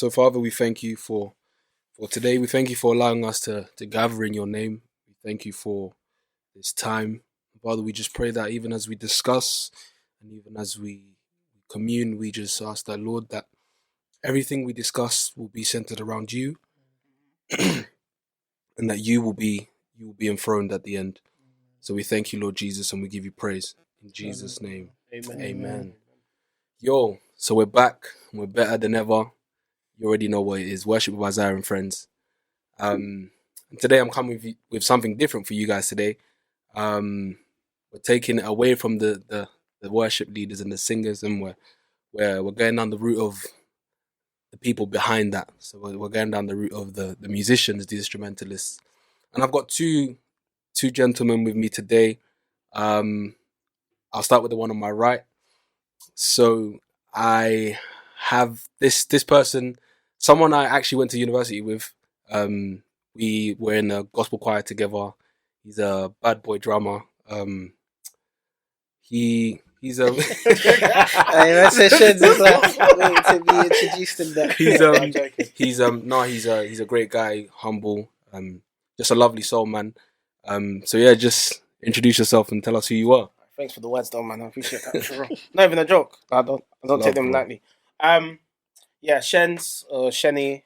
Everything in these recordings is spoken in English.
So, Father, we thank you for today. We thank you for allowing us to gather in your name. We thank you for this time. Father, we just pray that even as we discuss and even as we commune, we just ask that, Lord, that everything we discuss will be centered around you and that you will be enthroned at the end. So we thank you, Lord Jesus, and we give you praise. In Jesus' name, amen. Yo, so we're back. We're better than ever. You already know what it is. Worship with Isaiah and friends. And today I'm coming with something different for you guys today. We're taking it away from the worship leaders and the singers, and we're going down the route of the people behind that. So we're going down the route of the musicians, the instrumentalists. And I've got two gentlemen with me today. I'll start with the one on my right. So I have this person, someone I actually went to university with. We were in a gospel choir together. He's a bad boy drummer. He's a Hey, man said Shenz is like waiting to be introduced in that. He's a great guy, humble, just a lovely soul, man. So yeah, just introduce yourself and tell us who you are. Thanks for the words, though, man. I appreciate that. For real. Not even a joke. I don't take them lightly. Yeah, Shenz or Shenny,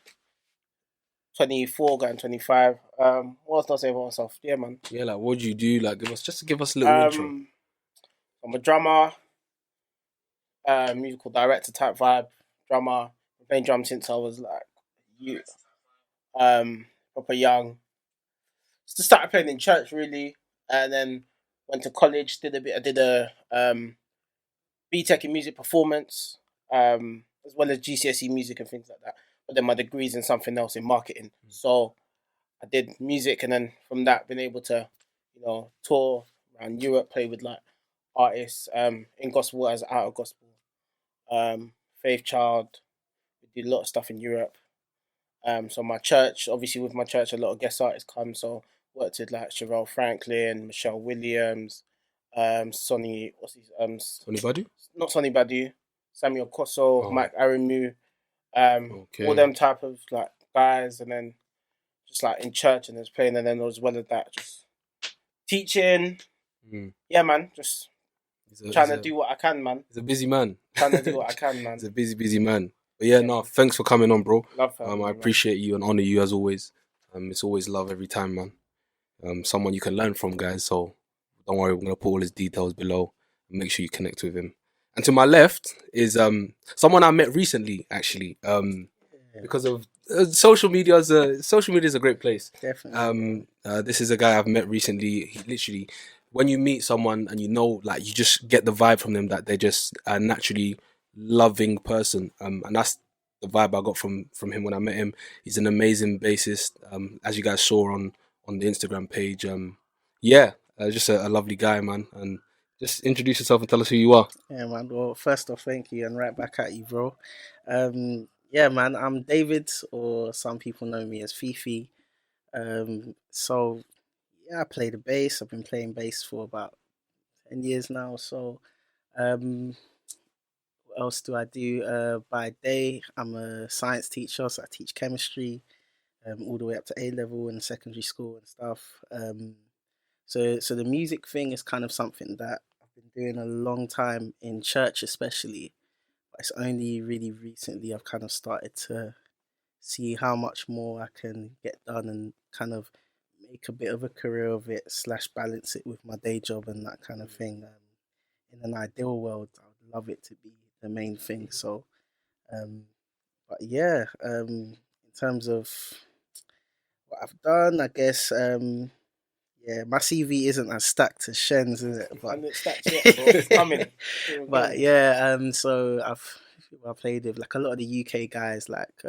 24, going 25. What else do I say about myself? Yeah, man. Yeah, like what do you do? Like give us a little intro. I'm a drummer, musical director type vibe, drummer. I've playing drums since I was like proper young. Just started playing in church really, and then went to college. I did a BTEC in music performance, as well as GCSE music and things like that. But then my degree's in something else in marketing. So I did music, and then from that, been able to, tour around Europe, play with like artists in gospel as out of gospel. Faith Child, we did a lot of stuff in Europe. So my church, obviously with my church, a lot of guest artists come. So worked with like Sherelle Franklin, Michelle Williams, Sonny Badu? Not Sonny Badu, Samuel Kosso, Mike Aramu, Okay. all them type of like guys, and then just like in church and just playing, and then as well as that, just teaching. Yeah, man, just trying to do what I can, man. He's a busy man. Trying to do what I can, man. He's a busy man. But yeah, no, thanks for coming on, bro. Love I appreciate you and honor you as always. It's always love every time, man. Someone you can learn from, guys. So don't worry, we're gonna put all his details below and make sure you connect with him. And to my left is someone I met recently, actually. Because of social media is a great place. Definitely. This is a guy I've met recently. He literally, when you meet someone and like you just get the vibe from them that they're just a naturally loving person. And that's the vibe I got from him when I met him. He's an amazing bassist. As you guys saw on the Instagram page. Just a lovely guy, man. And just introduce yourself and tell us who you are. Yeah, man. Well, first off, thank you, and right back at you, bro. Yeah, man. I'm David, or some people know me as Fifi. So yeah, I play the bass. I've been playing bass for about 10 years now. So, what else do I do? By day, I'm a science teacher, so I teach chemistry, all the way up to A level in secondary school and stuff. So the music thing is kind of something that I've been doing a long time in church, especially. But it's only really recently I've kind of started to see how much more I can get done and kind of make a bit of a career of it / balance it with my day job and that kind of thing. In an ideal world, I would love it to be the main thing. So, but yeah, in terms of what I've done, I guess, yeah, my CV isn't as stacked as Shenz, is it? But it's stacked yet, bro. It's coming. But yeah, so I played with like a lot of the UK guys, like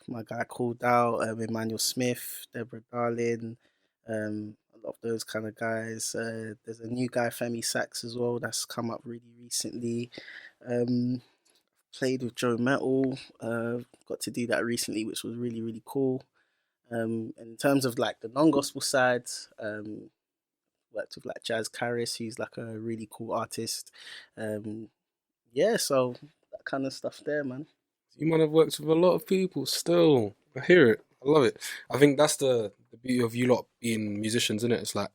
my guy Called Out, Emmanuel Smith, Deborah Darling, a lot of those kind of guys. There's a new guy, Femi Sachs, as well, that's come up really recently. Played with Joe Metal, got to do that recently, which was really, really cool. In terms of like the non-gospel side, worked with like Jazz Caris, who's like a really cool artist. Yeah, so that kind of stuff there, man. You might have worked with a lot of people still. I hear it. I love it. I think that's the beauty of you lot being musicians, isn't it? It's like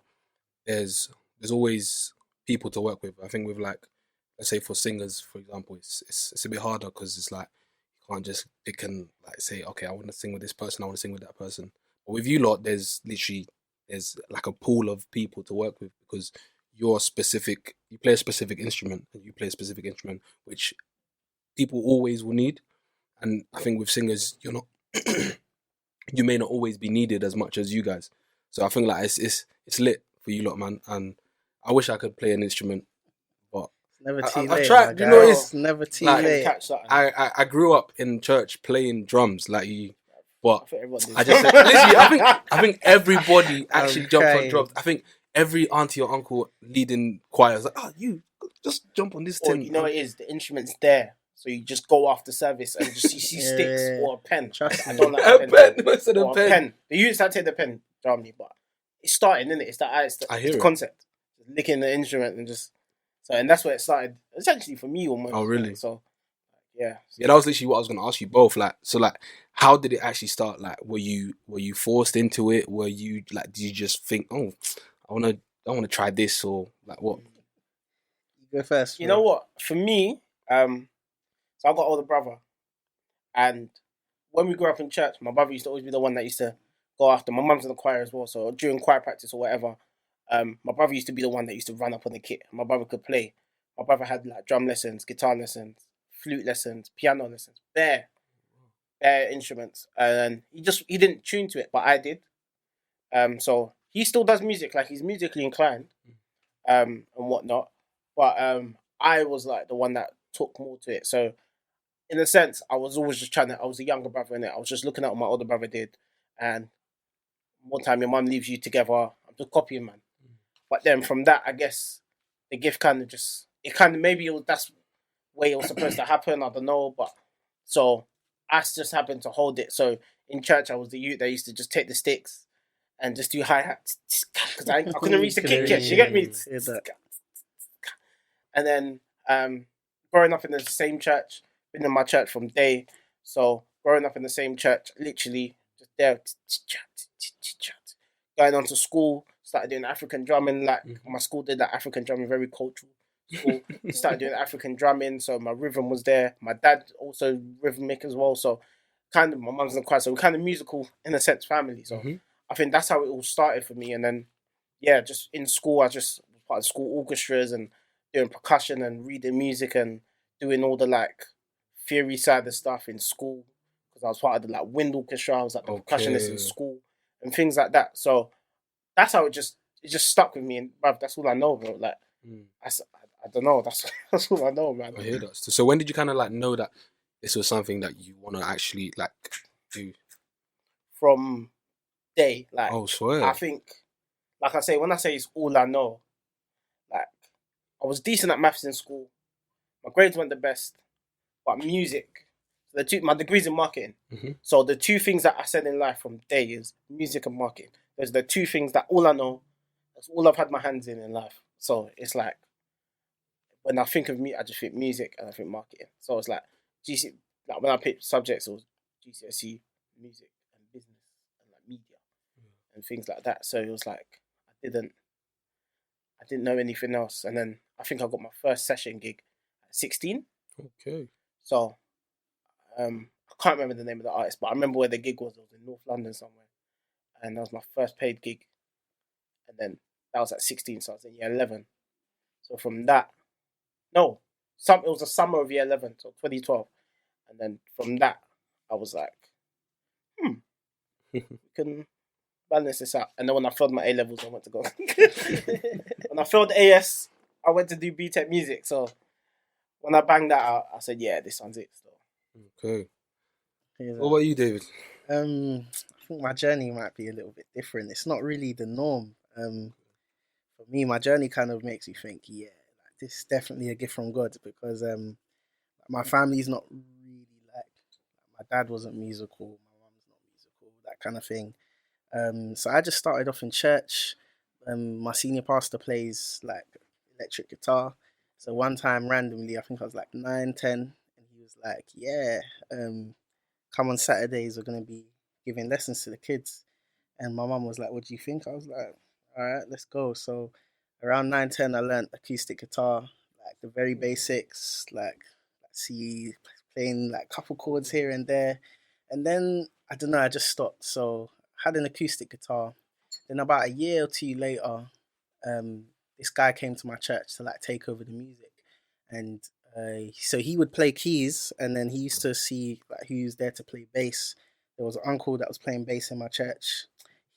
there's always people to work with. I think with like, let's say for singers, for example, it's a bit harder because it's like you can't just pick and like say, okay, I want to sing with this person, I want to sing with that person. But with you lot, there's like a pool of people to work with because you're specific. You play a specific instrument, and you play a specific instrument, which people always will need. And I think with singers, you're not, you may not always be needed as much as you guys. So I think like it's lit for you lot, man. And I wish I could play an instrument, but It's never too I've late. tried. my You know, guy. it's never too like- late. Catch that. I grew up in church playing drums, like you, but I think everyone does. I just said, literally, I think everybody actually jumps on Okay. drums. I think every auntie or uncle leading choirs like, you just jump on this Or thing. you know what it is, the instrument's there. So you just go after service and just you see Yeah, sticks yeah. or a pen. Trust I me. don't like a a pen. pen, instead of Or a pen. They use that to take the pen, Germany, but it's starting, isn't it? It's the I hear it's it. the concept. Just licking the instrument and just and that's where it started. Essentially for me almost. Oh, really? So yeah. Yeah, that was literally what I was going to ask you both. Like, so like, how did it actually start? Like, were you forced into it? Were you like, did you just think, oh, I want to try this, or like what? You go first. You bro. know what? For me, so I got older brother, and when we grew up in church, my brother used to always be the one that used to go after. My mum's in the choir as well, so during choir practice or whatever, my brother used to be the one that used to run up on the kit. My brother could play. My brother had like drum lessons, guitar lessons, flute lessons, piano lessons, bare instruments, and he didn't tune to it, but I did. So he still does music, like he's musically inclined, and whatnot. But I was like the one that took more to it. So in a sense, I was always just I was a younger brother in it. I was just looking at what my older brother did, and one time your mum leaves you together, I'm just copying, man. But then from that, I guess the gift that's way it was supposed to happen. I don't know, but so I just happened to hold it. So in church, I was the youth that used to just take the sticks and just do hi hats because I couldn't reach the kick yet. You get me? Hear that. And then growing up in the same church, been in my church from day. So growing up in the same church, literally just there, going on to school, started doing African drumming. Like my school did that African drumming, very cultural school. Started doing African drumming, so my rhythm was there. My dad also rhythmic as well, so kind of my mum's in the choir, so we're kind of musical in a sense family. So I think that's how it all started for me. And then just in school, I just was part of school orchestras and doing percussion and reading music and doing all the like theory side of stuff in school because I was part of the like wind orchestra. I was like the percussionist in school and things like that. So that's how it just stuck with me. And bruv, that's all I know, bro. Like I don't know. That's all I know, man. I hear that. So when did you kind of like know that this was something that you want to actually like do? From day, like Oh, swear. I think, like I say, when I say it's all I know, like I was decent at maths in school. My grades weren't the best, but music. My degree's in marketing. So the two things that I said in life from day is music and marketing. There's the two things that all I know. That's all I've had my hands in life. So it's like when I think of me, I just think music and I think marketing. So it's like like when I picked subjects, it was GCSE, music and business and like media and things like that. So it was like I didn't know anything else. And then I think I got my first session gig at 16. Okay. So I can't remember the name of the artist, but I remember where the gig was. It was in North London somewhere. And that was my first paid gig. And then that was at 16, so I was in year 11. So from that, it was the summer of year 11, so 2012. And then from that, I was like, we can balance this out. And then when I failed my A-levels, I went to go. When I failed AS, I went to do BTEC music. So when I banged that out, I said, yeah, this one's it. So. Okay. Hear What that. about you, David? I think my journey might be a little bit different. It's not really the norm. For me, my journey kind of makes me think, yeah, like, this is definitely a gift from God because my family's not really like my dad wasn't musical, my mum's not musical, that kind of thing. So I just started off in church. My senior pastor plays like electric guitar. So one time randomly, I think I was like 9, 10, and he was like, yeah, come on Saturdays, we're gonna be giving lessons to the kids. And my mum was like, what do you think? I was like, all right, let's go. So around 9, 10, I learned acoustic guitar, like the very basics, like see playing like couple chords here and there. And then I don't know, I just stopped. So I had an acoustic guitar. Then about a year or two later, this guy came to my church to like take over the music. And so he would play keys, and then he used to see like who was there to play bass. There was an uncle that was playing bass in my church.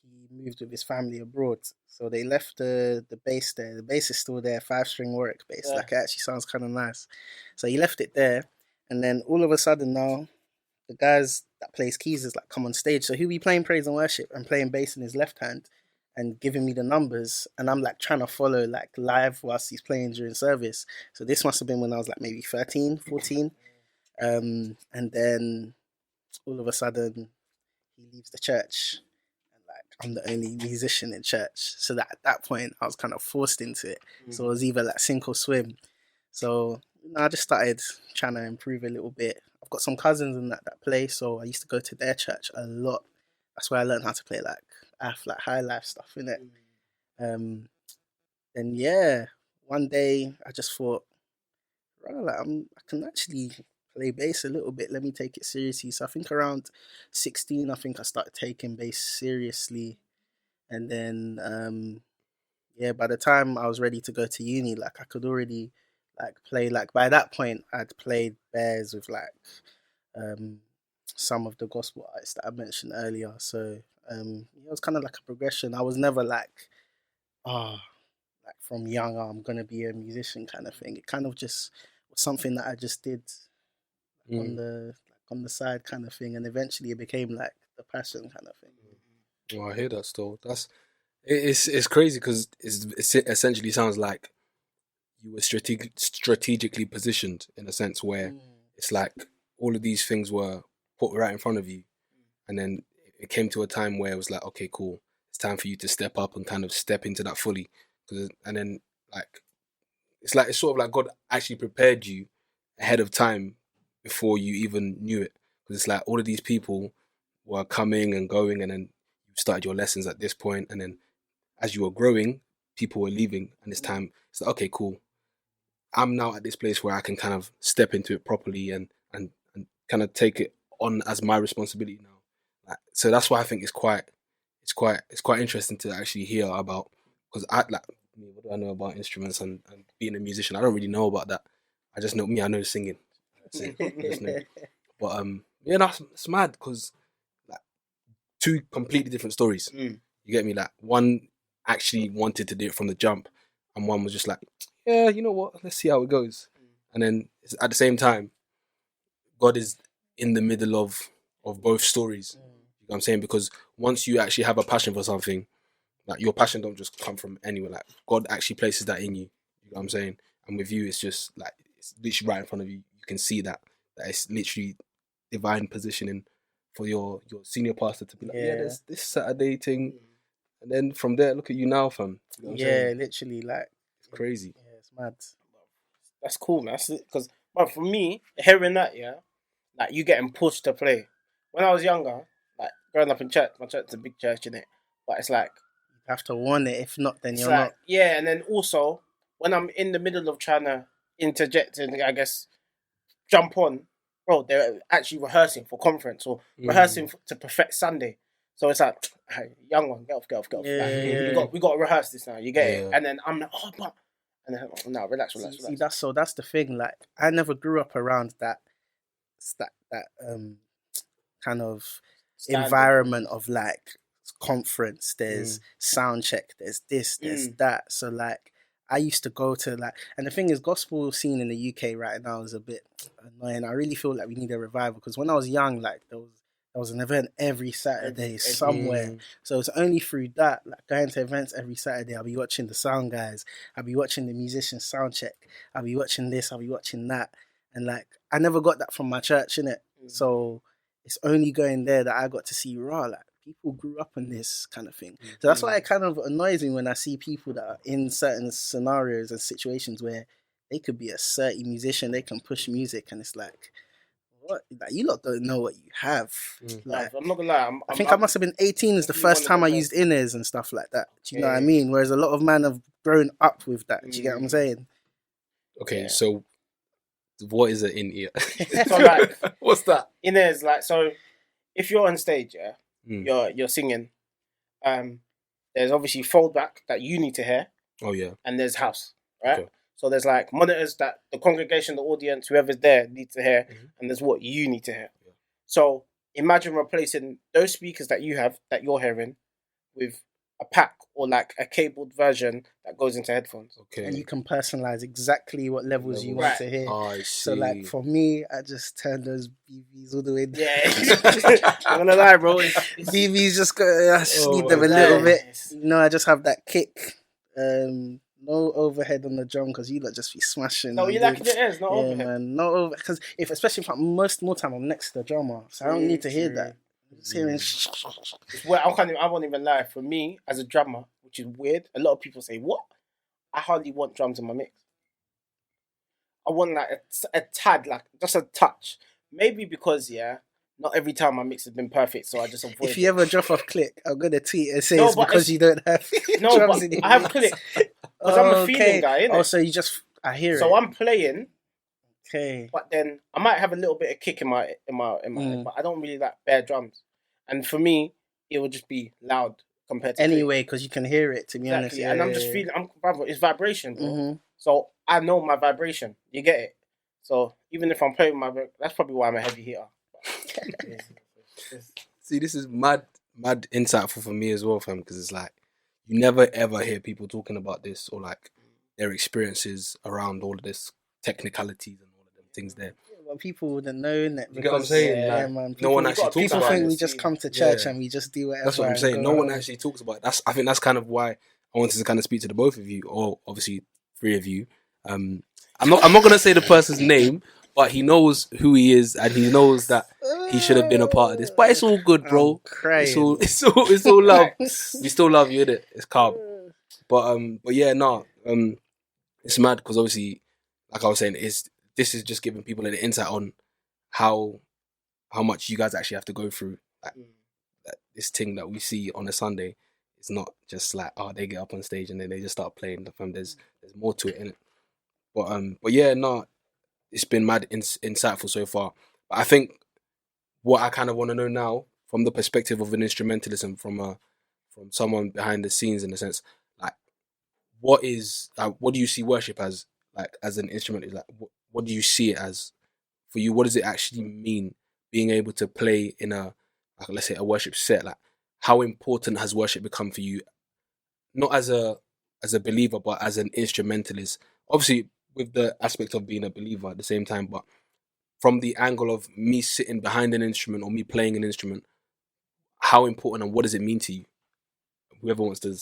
He moved with his family abroad, so they left the bass there. The bass is still there, 5-string Warwick bass. Yeah. Like it actually sounds kind of nice. So he left it there, and then all of a sudden now, the guys that plays keys is like come on stage. So he'll be playing praise and worship and playing bass in his left hand, and giving me the numbers, and I'm like trying to follow like live whilst he's playing during service. So this must have been when I was like maybe 13, 14. And then all of a sudden he leaves the church, and like I'm the only musician in church. So that at that point I was kind of forced into it. So it was either like sink or swim. So I just started trying to improve a little bit. I've got some cousins in that play, so I used to go to their church a lot. That's where I learned how to play like high life stuff, innit? Then yeah, one day I just thought, right, like I can actually play bass a little bit. Let me take it seriously. So I think around 16, I think I started taking bass seriously, and then yeah, by the time I was ready to go to uni, like I could already like play. Like by that point, I'd played bears with like some of the gospel artists that I mentioned earlier. So it was kind of like a progression. I was never like, like from young, I'm gonna be a musician kind of thing. It kind of just was something that I just did on the side kind of thing, and eventually it became like the passion kind of thing. Well, I hear that still. It's crazy because it essentially sounds like you were strategically positioned in a sense where it's like all of these things were put right in front of you, and then it came to a time where it was like, okay, cool, it's time for you to step up and kind of step into that fully. And then like it's sort of like God actually prepared you ahead of time before you even knew it, because it's like all of these people were coming and going, and then you started your lessons at this point, and then as you were growing, people were leaving, and it's time. It's like, okay, cool, I'm now at this place where I can kind of step into it properly and kind of take it on as my responsibility now. Like, so that's why I think it's quite interesting to actually hear about, because what do I know about instruments and being a musician? I don't really know about that. I just know I know singing. That's it. But yeah, that's mad, because like two completely different stories. You get me? Like one actually wanted to do it from the jump, and one was just like, yeah, you know what? Let's see how it goes. And then at the same time, God is in the middle of both stories. You know what I'm saying? Because once you actually have a passion for something, like your passion don't just come from anywhere. Like God actually places that in you. You know what I'm saying? And with you, it's just like it's literally right in front of you. You can see that it's literally divine positioning for your senior pastor to be like, yeah, there's this Saturday thing, and then from there, look at you now, fam. You know what I'm saying? Literally, like it's crazy. Yeah, it's mad. That's cool, man. Because, for me, hearing that, like you getting pushed to play. When I was younger, like growing up in church, my church is a big church, innit? But it's like you have to want it. If not, then you're like, not. Yeah, and then also when I'm in the middle of trying to interject and I guess jump on, bro, they're actually rehearsing for conference or rehearsing to perfect Sunday. So it's like, hey, young one, get off. Yeah. Like, we got to rehearse this now. You get it? And then I'm like, and then no, relax. See, that's the thing. Like, I never grew up around that kind of environment of like conference. There's sound check. There's this. There's that. So like, I used to go to like, and the thing is, gospel scene in the UK right now is a bit annoying. I really feel like we need a revival, because when I was young, like there was an event every Saturday somewhere. So it's only through that, like going to events every Saturday, I'll be watching the sound guys, I'll be watching the musicians sound check, I'll be watching this, I'll be watching that. And like, I never got that from my church, innit? So it's only going there that I got to see like people grew up in this kind of thing. So that's why it kind of annoys me when I see people that are in certain scenarios and situations where they could be a certain musician, they can push music, and it's like, what? Like, you lot don't know what you have. Like, I'm not gonna lie. I think I must have been 18 is the first time I used in-ears and stuff like that. Do you know what I mean? Whereas a lot of men have grown up with that. Do you get what I'm saying? Okay, so what is an in-ear? So like, what's that? In-ears, like, so if you're on stage, you're singing. There's obviously foldback that you need to hear. Oh yeah. And there's house, right? Okay. So there's like monitors that the congregation, the audience, whoever's there needs to hear, and there's what you need to hear. Yeah. So imagine replacing those speakers that you have, that you're hearing, with a pack or like a cabled version that goes into headphones. Okay. And you can personalize exactly what levels you want to hear. I see. So like for me, I just turn those BVs all the way down. Yeah. I'm gonna lie, bro. BVs just go, I just need them a little bit. You know, I just have that kick. No overhead on the drum because you lot just be smashing. No, you like it is, no overhead. Man, no overhead. Because especially if more time I'm next to the drummer, so I don't need to hear that. I'm just hearing. Well, I won't even lie. For me, as a drummer, which is weird, a lot of people say, "What?" I hardly want drums in my mix. I want like a tad, like just a touch. Maybe because not every time my mix has been perfect, so I just avoid. If you ever drop off click, I'm gonna tweet and say it's because you don't have drums in your I have click because I'm a feeling guy, innit? Oh, so you just I hear it. So I'm playing. Okay. But then I might have a little bit of kick in my head, but I don't really like bare drums. And for me, it would just be loud compared to anyway, because you can hear it. To be honest, and I'm just feeling. It's vibration, bro. So I know my vibration. You get it. So even if I'm playing with that's probably why I'm a heavy hitter. See, this is mad insightful for me as well, fam. Because it's like you never ever hear people talking about this or like their experiences around all of this technicalities and all of them things there. Well, people wouldn't know that. You get what I'm saying? Yeah, man. No one actually talks about it. People think we just come to church and we just do whatever. That's what I'm saying. No one actually talks about it. I think that's kind of why I wanted to kind of speak to the both of you, or obviously three of you. I'm not gonna say the person's name, but he knows who he is and he knows that he should have been a part of this. But it's all good, bro. It's all love. We still love you, innit? It's calm. But yeah, it's mad because obviously, like I was saying, this is just giving people an insight on how much you guys actually have to go through. Like, that this thing that we see on a Sunday is not just like, they get up on stage and then they just start playing. There's more to it, innit? But yeah, it's been mad insightful so far. But I think what I kind of want to know now, from the perspective of an instrumentalist and from someone behind the scenes, in a sense, like, what do you see worship as? Like, as an instrument, like, what do you see it as for you? What does it actually mean being able to play in a, like, let's say, a worship set? Like, how important has worship become for you? Not as a believer, but as an instrumentalist. Obviously, with the aspect of being a believer at the same time, but from the angle of me sitting behind an instrument or me playing an instrument, how important and what does it mean to you? Whoever wants to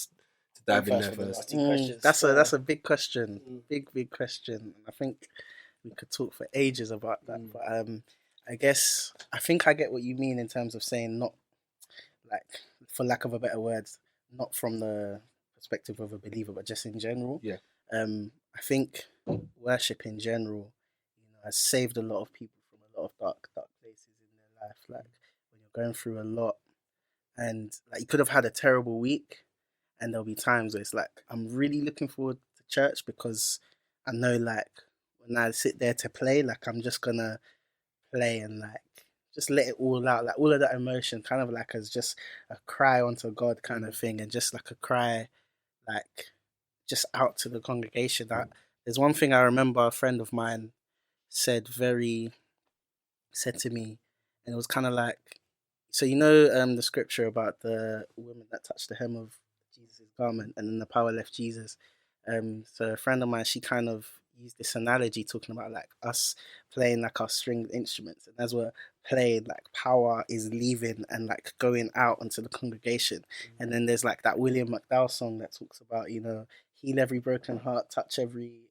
dive in there first. That's a big question. Big question. I think we could talk for ages about that. But I think I get what you mean in terms of saying, not like, for lack of a better words, not from the perspective of a believer, but just in general. Yeah. I think worship in general, has saved a lot of people from a lot of dark places in their life. Like, when you're going through a lot, and like, you could have had a terrible week, and there'll be times where it's like, I'm really looking forward to church because I know, like, when I sit there to play, like, I'm just gonna play and like just let it all out, like all of that emotion, kind of like as just a cry unto God kind of thing, and just like a cry, like, just out to the congregation. There's one thing I remember a friend of mine said to me, and it was kind of like, so the scripture about the woman that touched the hem of Jesus' garment and then the power left Jesus. So a friend of mine, she kind of used this analogy talking about like us playing like our stringed instruments, and as we're playing, like, power is leaving and like going out onto the congregation. And then there's like that William McDowell song that talks about, heal every broken heart, touch every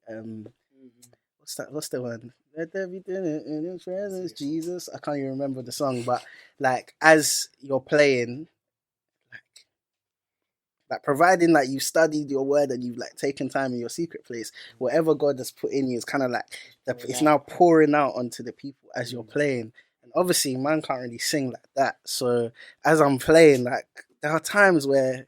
what's the one? Let everything in his presence, Jesus. I can't even remember the song, but like, as you're playing, like, Like providing that you've studied your word and you've like taken time in your secret place, whatever God has put in you is kind of like it's now pouring out onto the people as you're playing. And obviously, man can't really sing like that. So as I'm playing, like there are times where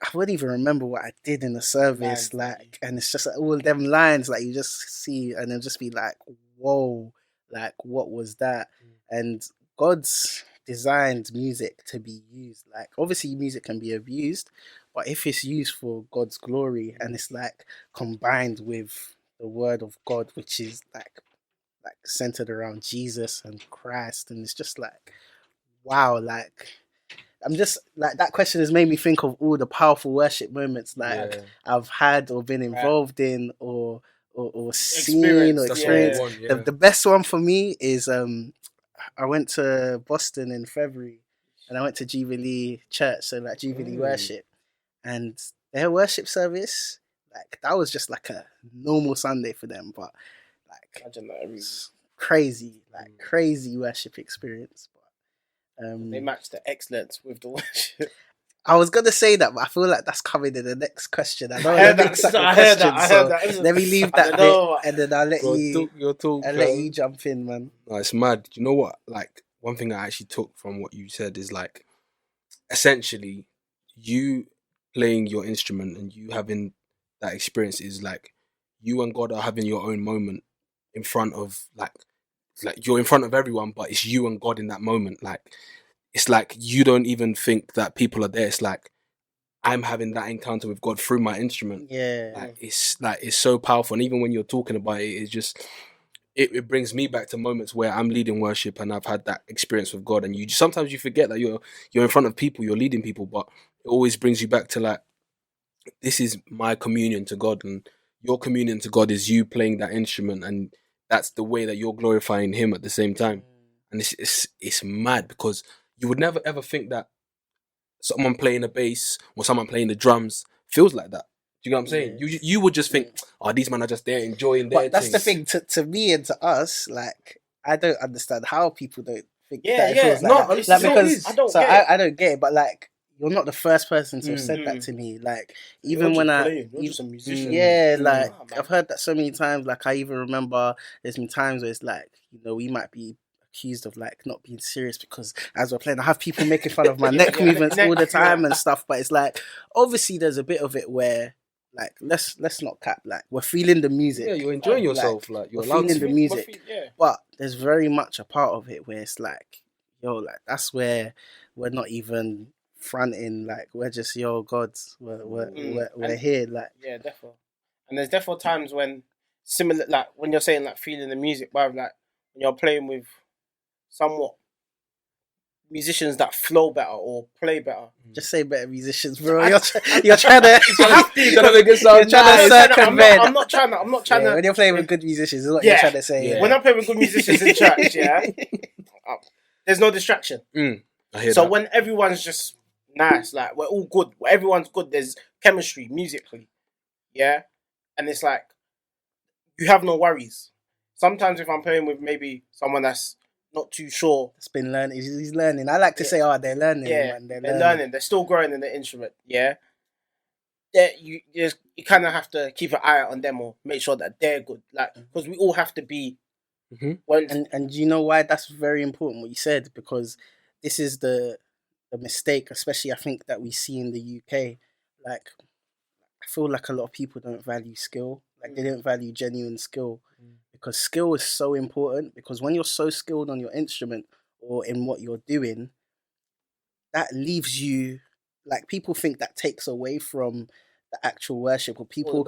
I wouldn't even remember what I did in the service, like, and it's just like, all them lines, like you just see, and then just be like, "Whoa, like what was that?" And God's designed music to be used. Like, obviously, music can be abused, but if it's used for God's glory and it's like combined with the word of God, which is like centered around Jesus and Christ, and it's just like, wow, like. I'm just like that question has made me think of all the powerful worship moments like I've had or been involved in or seen or experienced. The best one for me is I went to Boston in February and I went to Jubilee Church, so like Jubilee worship, and their worship service, like that was just like a normal Sunday for them, but like it was crazy, like crazy worship experience. They match the excellence with the worship. I was gonna say that, but I feel like that's coming in the next question. I heard that. Let me leave that bit, and then I'll let you. I'll let you jump in, man. No, it's mad. You know what? Like one thing I actually took from what you said is like, essentially, you playing your instrument and you having that experience is like you and God are having your own moment in front of like you're in front of everyone, but it's you and God in that moment. Like it's like you don't even think that people are there. It's like I'm having that encounter with God through my instrument. Yeah, it's so powerful. And even when you're talking about it, it's just it brings me back to moments where I'm leading worship and I've had that experience with God. And sometimes you forget that you're in front of people, you're leading people, but it always brings you back to like, this is my communion to God, and your communion to God is you playing that instrument, and that's the way that you're glorifying Him at the same time. And it's mad because you would never ever think that someone playing a bass or someone playing the drums feels like that. Do you know what I'm saying? You would just think, oh, these men are just there enjoying their But that's the thing, to me and to us, like, I don't understand how people don't think that it feels like that. Like, because I don't get it, but like, you're not the first person to have said that to me. Like, even when you're just a musician. Like, I've heard that so many times. Like, I even remember there's been times where it's like, you know, we might be accused of like not being serious because as we're playing, I have people making fun of my neck movements all the time and stuff. But it's like, obviously, there's a bit of it where, like, let's not cap. Like, we're feeling the music. Yeah, you're enjoying yourself. Like you're feeling the music. But there's very much a part of it where it's like, yo, like that's where we're not even fronting. Like we're just, yo, God, we're here. Like, yeah, definitely. And there's definitely times when similar, like when you're saying like feeling the music, but like when you're playing with somewhat musicians that flow better or play better. Just say better musicians, bro. You're trying to make it sound circumvent. I'm not trying to. When you're playing with good musicians, is what you're trying to say. Yeah. When I'm playing with good musicians in church, there's no distraction. I hear so that. when everyone's just nice, like we're all good, everyone's good. There's chemistry musically, and it's like you have no worries. Sometimes if I'm playing with maybe someone that's not too sure, it's been learning. He's learning. I like to say, they're learning. Yeah, man. They're learning. They're still growing in the instrument. Yeah, you kind of have to keep an eye out on them or make sure that they're good. Like because we all have to be. And you know why that's very important what you said, because this is the mistake, especially I think that we see in the UK. Like I feel like a lot of people don't value skill. Like they don't value genuine skill. Because skill is so important, because when you're so skilled on your instrument or in what you're doing, that leaves you, like people think that takes away from the actual worship, or people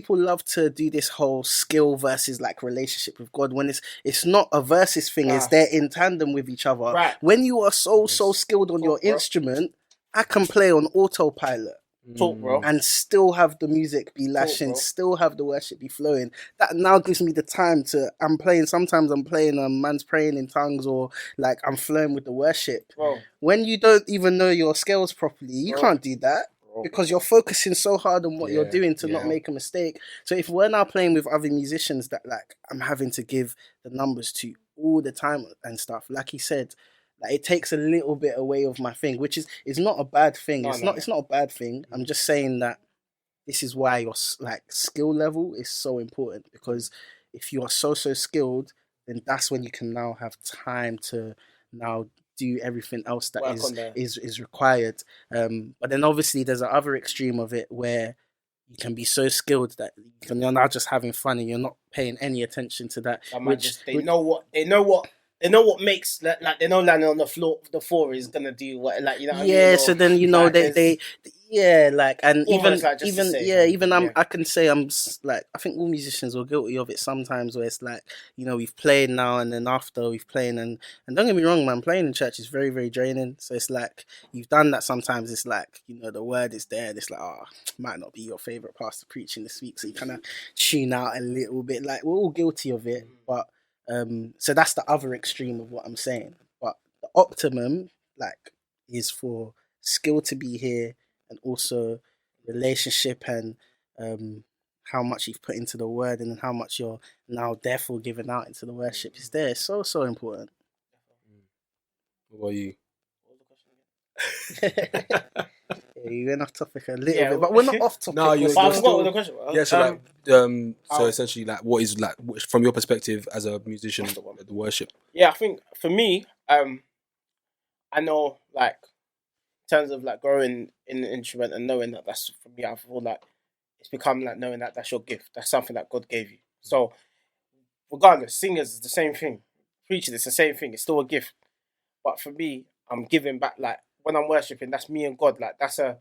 love to do this whole skill versus like relationship with God when it's not a versus thing, it's they're in tandem with each other. Right. When you are so skilled on your instrument, I can play on autopilot. Talk, bro. And still have the music be lashing, still have the worship be flowing. That now gives me the time to, sometimes I'm playing man's praying in tongues, or like I'm flowing with the worship. Bro. When you don't even know your scales properly, you can't do that. Because you're focusing so hard on what you're doing to not make a mistake. So if we're now playing with other musicians that like I'm having to give the numbers to all the time and stuff, like he said, like it takes a little bit away of my thing, which is not a bad thing. No, it's no, not no. it's not a bad thing. I'm just saying that this is why your like skill level is so important, because if you are so skilled, then that's when you can now have time to now do everything else that Work on is required. But then obviously there's the other extreme of it where you can be so skilled that you're now just having fun and you're not paying any attention to that. They know what makes like they know landing on the floor is gonna do what, like, you know what I mean? Yeah, Or, so then like, they yeah, like, and almost like just to even say, yeah, even yeah. I can say like, I think all musicians are guilty of it sometimes, where it's like, we've played now and then after we've played, and don't get me wrong, man, playing in church is very, very draining. So it's like you've done that. Sometimes it's like, the word is there, and it's like, might not be your favorite pastor preaching this week, so you kind of tune out a little bit. Like, we're all guilty of it, but so that's the other extreme of what I'm saying. But the optimum, like, is for skill to be here, and also relationship, and how much you've put into the word, and how much you're now therefore giving out into the worship is there. It's so important. What about you? Yeah, you went off topic a little bit, but we're not off topic. No, We're But I still- forgot what the question was. Yeah, so so oh. essentially, like, what is, like, from your perspective as a musician, That's the one. the worship? Yeah, I think for me, I know, like, in terms of like growing in an instrument and knowing that that's, for me, I feel like it's become like knowing that that's your gift. That's something that God gave you. So regardless, singers is the same thing. Preachers, it's the same thing. It's still a gift. But for me, I'm giving back. Like, when I'm worshiping, that's me and God. Like, that's a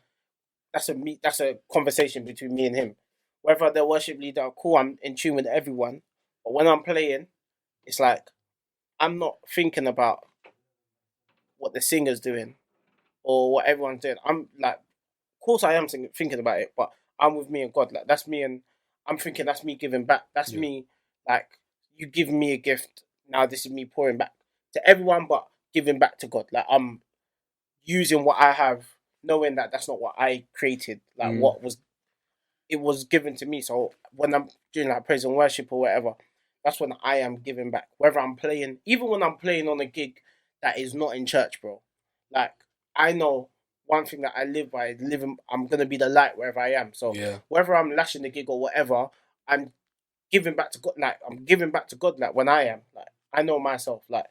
conversation between me and Him. Whether the worship leader, cool, I'm in tune with everyone. But when I'm playing, it's like I'm not thinking about what the singer's doing or what everyone's doing. I'm like, of course I am thinking about it, but I'm with me and God. Like, that's me, and I'm thinking that's me giving back. That's me, like, you give me a gift. Now this is me pouring back to everyone, but giving back to God. Like, I'm using what I have, knowing that that's not what I created. Like, it was given to me. So when I'm doing like praise and worship or whatever, that's when I am giving back. Whether I'm playing, even when I'm playing on a gig that is not in church, bro. Like, I know one thing that I live by is I'm gonna be the light wherever I am. So whether I'm lashing the gig or whatever, I'm giving back to God. Like, I'm giving back to God. Like, when I am, like, I know myself. Like,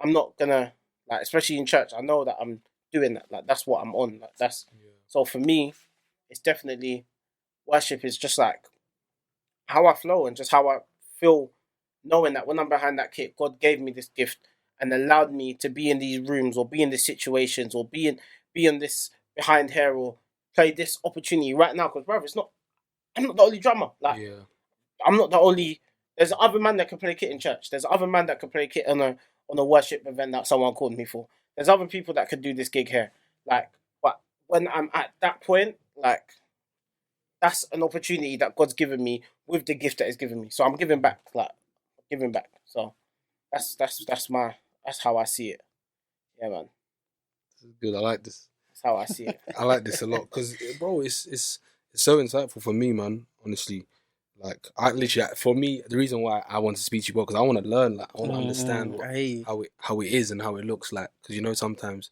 I'm not gonna, like, especially in church, I know that I'm doing that. Like, that's what I'm on. Like, that's so for me, it's definitely worship is just like how I flow and just how I feel, knowing that when I'm behind that kit, God gave me this gift and allowed me to be in these rooms or be in these situations or be in this behind here or play this opportunity right now. Because, brother, I'm not the only drummer. Like, I'm not the only. There's other man that can play kit in church. There's other man that can play kit on a worship event that someone called me for. There's other people that could do this gig here. Like, but when I'm at that point, like, that's an opportunity that God's given me with the gift that He's given me. So I'm giving back. Like, giving back. So that's how I see it. Yeah, man. This is good. I like this. That's how I see it. I like this a lot because, bro, it's so insightful for me, man. Honestly, like, I literally, for me, the reason why I want to speak to you, bro, because I want to learn, like, I want to understand how it is and how it looks like. Because, sometimes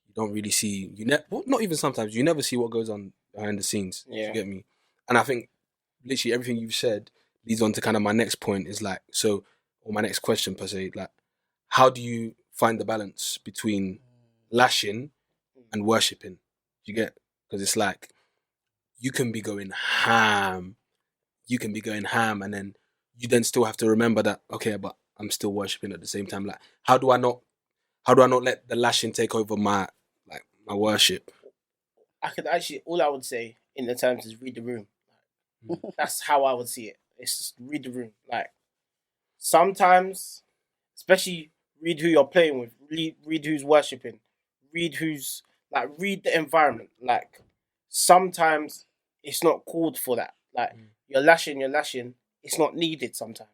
you don't really see not even sometimes, you never see what goes on behind the scenes. Yeah. You get me? And I think literally everything you've said leads on to kind of my next point is like, or my next question per se, like, how do you find the balance between lashing and worshipping? You get? Because it's like, you can be going ham, and then you then still have to remember that, okay, but I'm still worshipping at the same time. Like, how do I not let the lashing take over my worship? I could actually, all I would say in the terms is read the room. That's how I would see it. It's just read the room. Like, sometimes, especially read who you're playing with, read who's worshipping, read the environment. Like, sometimes it's not called for that. Like, you're lashing, it's not needed sometimes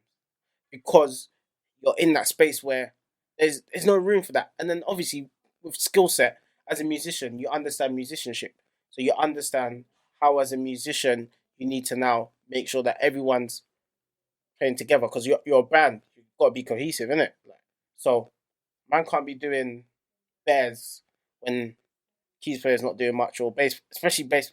because you're in that space where there's no room for that. And then obviously with skill set as a musician, you understand musicianship. So you understand how as a musician you need to now make sure that everyone's playing together because you're a band. You've got to be cohesive, innit? Like, so man can't be doing bears when keys player's not doing much, or bass, especially bass.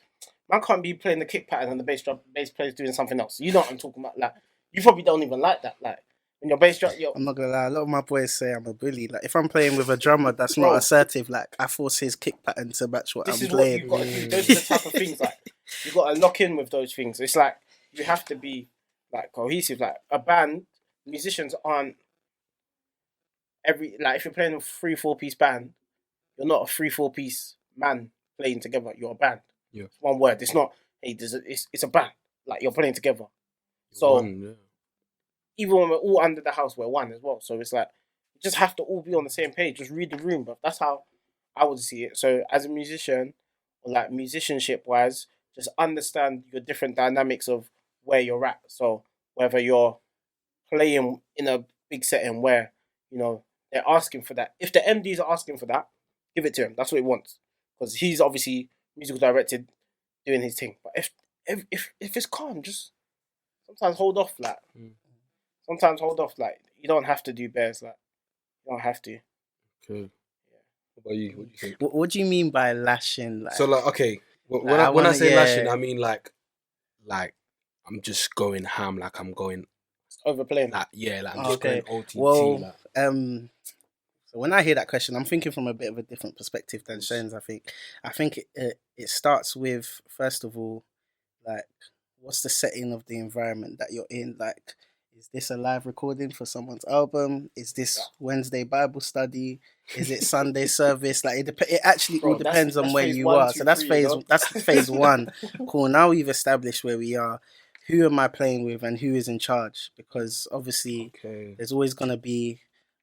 Man can't be playing the kick pattern and the bass player's doing something else. You know what I'm talking about? Like, you probably don't even like that. Like, when your bass drum, I'm not gonna lie, a lot of my boys say I'm a bully. Like, if I'm playing with a drummer that's not assertive, like, I force his kick pattern to match what I'm playing. What you've got to do. Those are the type of things, like, you got to lock in with those things. It's like, you have to be, like, cohesive. Like, a band, musicians aren't like, if you're playing a 3-4 piece band, you're not a 3-4 piece man playing together. You're a band. Yeah. One word. It's not, hey, it's a band. Like, you're playing together. Even when we're all under the house, we're one as well. So it's like, you just have to all be on the same page. Just read the room, but that's how I would see it. So as a musician, or like musicianship wise, just understand your different dynamics of where you're at. So whether you're playing in a big setting where, you know, they're asking for that. If the MDs are asking for that, give it to him. That's what he wants. Because he's obviously musical directed, doing his thing. But if it's calm, just sometimes hold off. Like, sometimes hold off. Like, you don't have to do bears. Like, you don't have to. Okay. Yeah. What about you? What do you think? What do you mean by lashing? Like, so, like, okay, when I say lashing, I mean like I'm just going ham. Like, I'm going overplaying. Like, yeah, like I'm just going OTT. Well, like. So when I hear that question, I'm thinking from a bit of a different perspective than Shenz. I think it starts with, first of all, like, what's the setting of the environment that you're in? Like, is this a live recording for someone's album? Is this Wednesday Bible study? Is it Sunday service? Like, it actually all depends on where you are. So that's phase one. Cool. Now we've established where we are. Who am I playing with and who is in charge? Because obviously there's always going to be,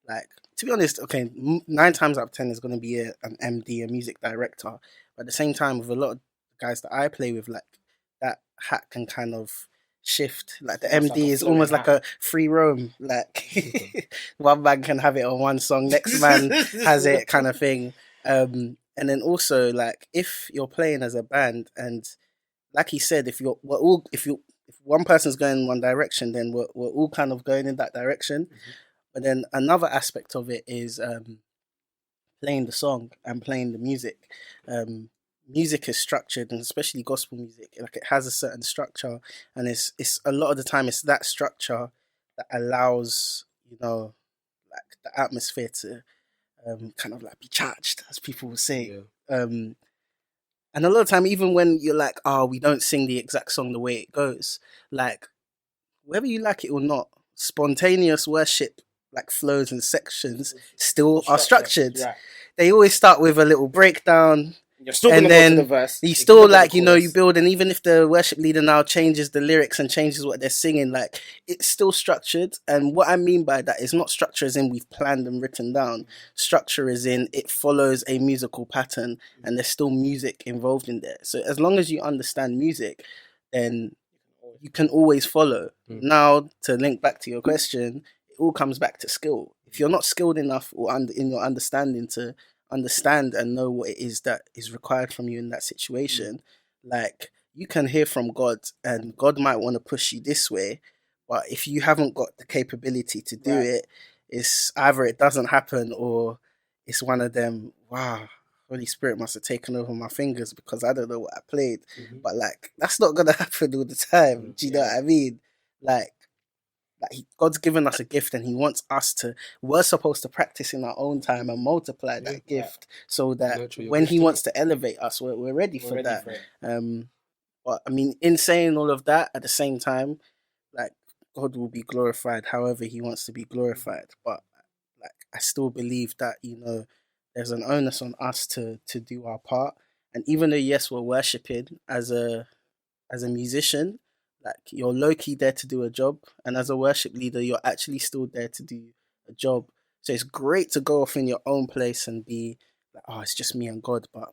like, to be honest, 9 times out of 10 is going to be an MD, a music director. But at the same time, with a lot of guys that I play with, like, that hat can kind of shift. Like, the MD is almost like a free roam. Like, one man can have it on one song, next man has it, kind of thing. And then also, like, if you're playing as a band, and like he said, if one person's going in one direction, then we're all kind of going in that direction. But then another aspect of it is playing the song and playing the music. Music is structured, and especially gospel music, like, it has a certain structure, and it's a lot of the time it's that structure that allows, you know, like, the atmosphere to kind of like be charged, as people will say. And a lot of time, even when you're like, we don't sing the exact song the way it goes, like, whether you like it or not, spontaneous worship, like, flows and sections still are structured. Yeah. They always start with a little breakdown. You're still going to go to the verse. You still, like, you know, you build, and even if the worship leader now changes the lyrics and changes what they're singing, like, it's still structured. And what I mean by that is not structure as in we've planned and written down. Structure is in it follows a musical pattern, and there's still music involved in there. So as long as you understand music, then you can always follow. Now, to link back to your question, it all comes back to skill. If you're not skilled enough or in your understanding to understand and know what it is that is required from you in that situation, like, you can hear from God, and God might want to push you this way, but if you haven't got the capability to do it, it's either it doesn't happen, or it's one of them, wow, Holy Spirit must have taken over my fingers because I don't know what I played. But, like, that's not gonna happen all the time. Do you know what I mean? Like, God's given us a gift, and he wants us to, we're supposed to practice in our own time and multiply that gift, so that when he wants to elevate us, we're ready for that. But I mean, in saying all of that, at the same time, like, God will be glorified however he wants to be glorified. But, like, I still believe that, you know, there's an onus on us to do our part. And even though, yes, we're worshiping as a musician, like, you're low-key there to do a job, and as a worship leader, you're actually still there to do a job. So it's great to go off in your own place and be like, it's just me and God, but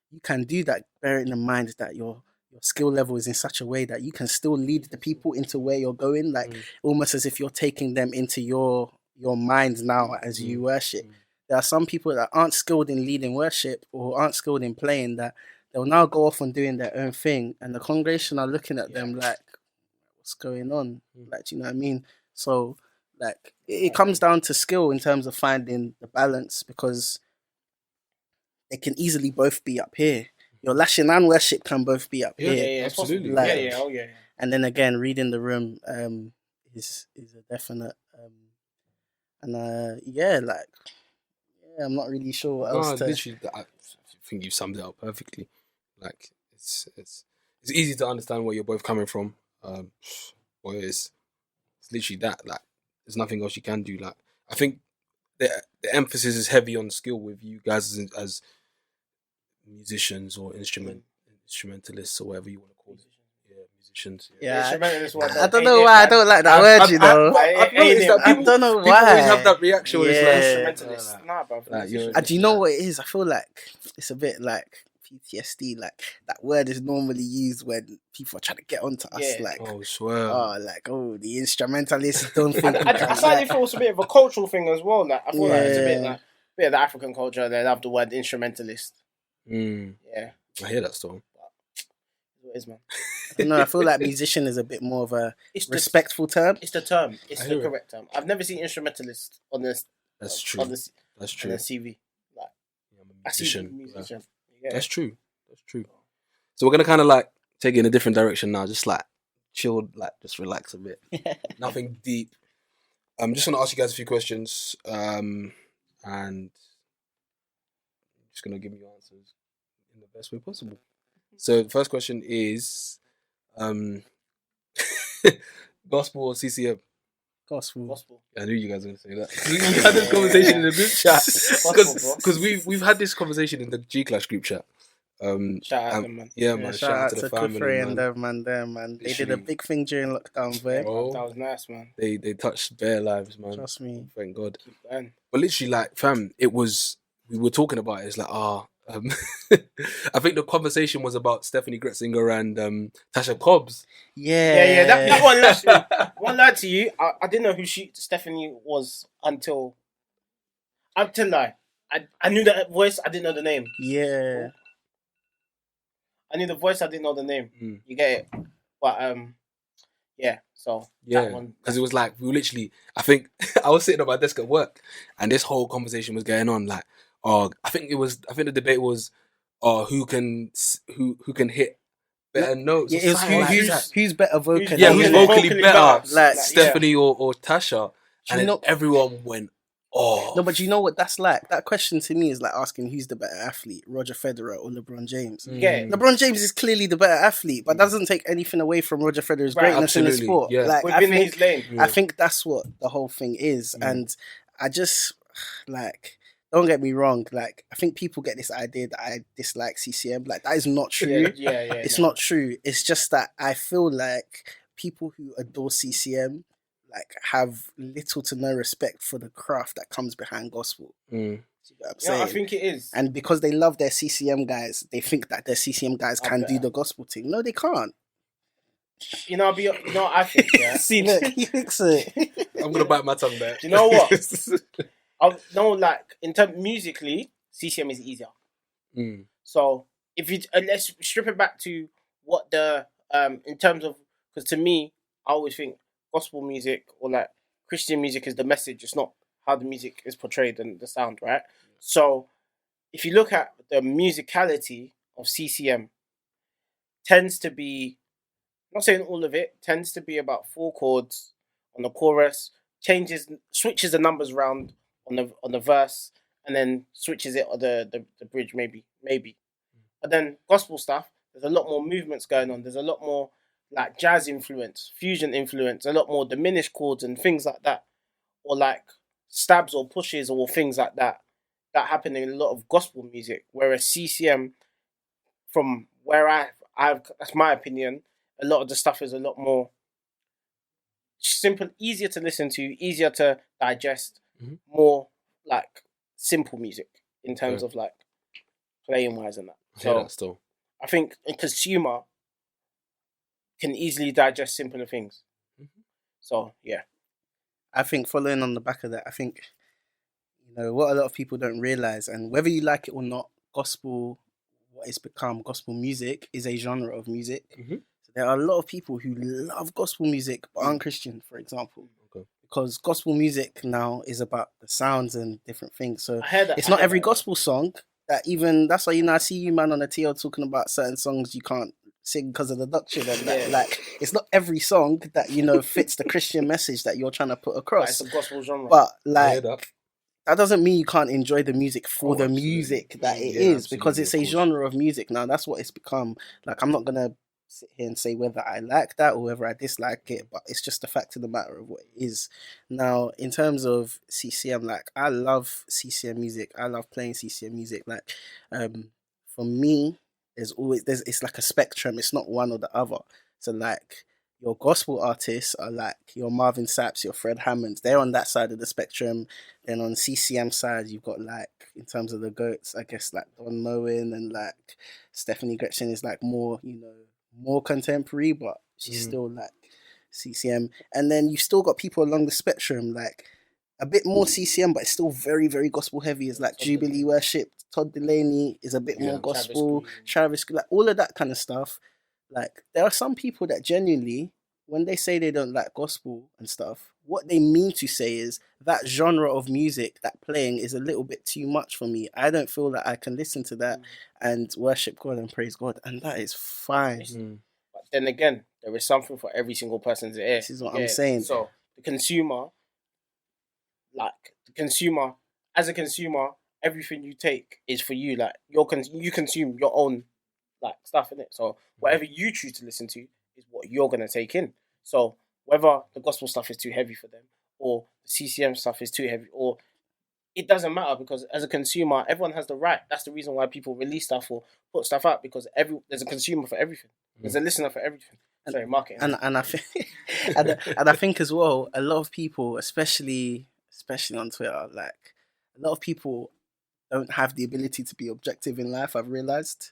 you can do that bearing in mind that your skill level is in such a way that you can still lead the people into where you're going, like, almost as if you're taking them into your mind now as you worship. There are some people that aren't skilled in leading worship or aren't skilled in playing, that they'll now go off on doing their own thing, and the congregation are looking at them like, what's going on? Like, do you know what I mean? So, Like it comes down to skill in terms of finding the balance, because they can easily both be up here. Your lashing and worship can both be up Yeah, here. Yeah, absolutely. Like, Like- oh yeah. And then again, reading the room is a definite. I'm not really sure what No, else to. literally, I think you summed it up perfectly. Like it's easy to understand where you're both coming from. Well, it's literally that. Like, there's nothing else you can do. Like, I think the emphasis is heavy on skill with you guys as musicians or instrumentalists or whatever you want to call it. Yeah, musicians. Yeah, Instrumentalist word, I don't ain't know it, why I man? don't like that word. You know, I've noticed that I people, don't know people always why. have that reaction when Yeah. it's Instrumentalist. Nah, bro. Like, you're- And do you know what it is? I feel like it's a bit like PTSD. Like that word is normally used when people are trying to get onto us. Yeah. Like, oh, swear. the instrumentalists don't think. we I can slightly rap. feel it's a bit of a cultural thing as well. Like I feel like it's a bit Yeah. like bit of the African culture. They love the word instrumentalist. Mm, Yeah, I hear that still. what it is, man. No, I feel like musician is a bit more of a It's respectful term. It's the term. It's I the hear it. correct term. I've never seen instrumentalist on this. That's true. On the That's on true. the CV. Like Yeah, I'm a I see musician. musician. Yeah. Yeah. That's true. That's true. So we're gonna kind of like take it in a different direction now. Just like chill, like just relax a bit. Nothing deep. I'm just gonna ask you guys a few questions, and I'm just gonna give me your answers in the best way possible. So the first question is, gospel or CCM? Gospel. Gospel. I knew you guys were gonna say that. We had this conversation in the group chat Gospel, bro. because we've had this conversation in the G Clash group chat. Shout out to them, man. Yeah, man. Shout out to the family, Kufre and man. them, man. They did a Literally. big thing during lockdown, boy. Bro. That was nice, man. They touched bare lives, man. Trust me. Thank God. Keep going. But literally, like, fam, we were talking about it. It's like, I think the conversation was about Stephanie Gretzinger and Tasha Cobbs. Yeah. That one last one lied to you. I didn't know who Stephanie was until I knew that voice. I didn't know the name. Yeah. I knew the voice. I didn't know the name. Mm. You get it? But yeah. So Yeah, that one. because it was like we were literally. I think I was sitting at my desk at work, and this whole conversation was going on. Like, I think the debate was, who can hit better notes? Yeah, it was Something like that. who's better vocally. Yeah, who's vocally better, Like, Stephanie or Tasha? Do And you then know- everyone went, oh. No, but you know what that's like? That question to me is like asking who's the better athlete, Roger Federer or LeBron James. Yeah. LeBron James is clearly the better athlete, but that doesn't take anything away from Roger Federer's Right, greatness in the absolutely, sport. yeah. Like, Within his lane. I think that's what the whole thing is. And I just, like, don't get me wrong, like, I think people get this idea that I dislike CCM. Like, that is not true. Yeah. It's not true. It's just that I feel like people who adore CCM like have little to no respect for the craft that comes behind gospel. Mm. See what I'm Yeah, saying? I think it is. And because they love their CCM guys, they think that their CCM guys can do the gospel thing. No, they can't. I think, yeah. See, look, he thinks it. I'm gonna bite my tongue there. Do you know what? In terms musically, CCM is easier. Mm. So if you let's strip it back to what the in terms of, because to me, I always think gospel music or like Christian music is the message. It's not how the music is portrayed and the sound, right? So if you look at the musicality of CCM, tends to be, I'm not saying all of it, tends to be about 4 chords on the chorus, switches the numbers around on the verse, and then switches it on the bridge, maybe. But then gospel stuff, there's a lot more movements going on. There's a lot more like jazz influence, fusion influence, a lot more diminished chords and things like that, or like stabs or pushes or things like that happen in a lot of gospel music. Whereas CCM, from where I've that's my opinion, a lot of the stuff is a lot more simple, easier to listen to, easier to digest, more like simple music in terms of like playing wise and that. So I think a consumer can easily digest simpler things. So yeah, I think following on the back of that, I think, what a lot of people don't realize, and whether you like it or not, gospel, what it's become, gospel music is a genre of music. So there are a lot of people who love gospel music but aren't Christian, for example. Okay. because gospel music now is about the sounds and different things. So I heard that. it's not every gospel song that even, that's why, you know, I see you, man, on the TL talking about certain songs you can't sing because of the doctrine and that. Yeah. Like, it's not every song that, you know, fits the Christian message that you're trying to put Like, across. it's a gospel genre. But I hear like, that. that doesn't mean you can't enjoy the music for the absolutely. music that it Yeah, is, because absolutely, it's of a course. genre of music now. That's what it's become. Like, I'm not gonna sit here and say whether I like that or whether I dislike it, but it's just the fact of the matter of what it is. Now, in terms of CCM, like, I love CCM music. I love playing CCM music. Like, for me, there's it's like a spectrum. It's not one or the other. So like, your gospel artists are like your Marvin Saps, your Fred Hammonds. They're on that side of the spectrum. Then on CCM side, you've got, like, in terms of the goats, I guess, like Don Moen, and like Stephanie Gretchen is like more, you know, more contemporary, but she's still like CCM. And then you've still got people along the spectrum, like a bit more CCM, but it's still very, very gospel heavy. It's like Todd Jubilee Delaney. Worship. Todd Delaney is a bit Yeah. more gospel. Green. Travis Green, like all of that kind of stuff. Like, there are some people that genuinely, when they say they don't like gospel and stuff, what they mean to say is that genre of music that playing is a little bit too much for me. I don't feel that I can listen to that and worship God and praise God, and that is fine. But then again, there is something for every single person's ear. This is what I'm saying. So the consumer, as a consumer, everything you take is for you. Like, you consume your own, like, stuff in it. So whatever you choose to listen to is what you're gonna take in. So whether the gospel stuff is too heavy for them, or the CCM stuff is too heavy, or it doesn't matter, because as a consumer, everyone has the right. That's the reason why people release stuff or put stuff out, because there's a consumer for everything. There's a listener for everything. Sorry, marketing. And I think and I think as well, a lot of people, especially on Twitter, like, a lot of people don't have the ability to be objective in life. I've realized,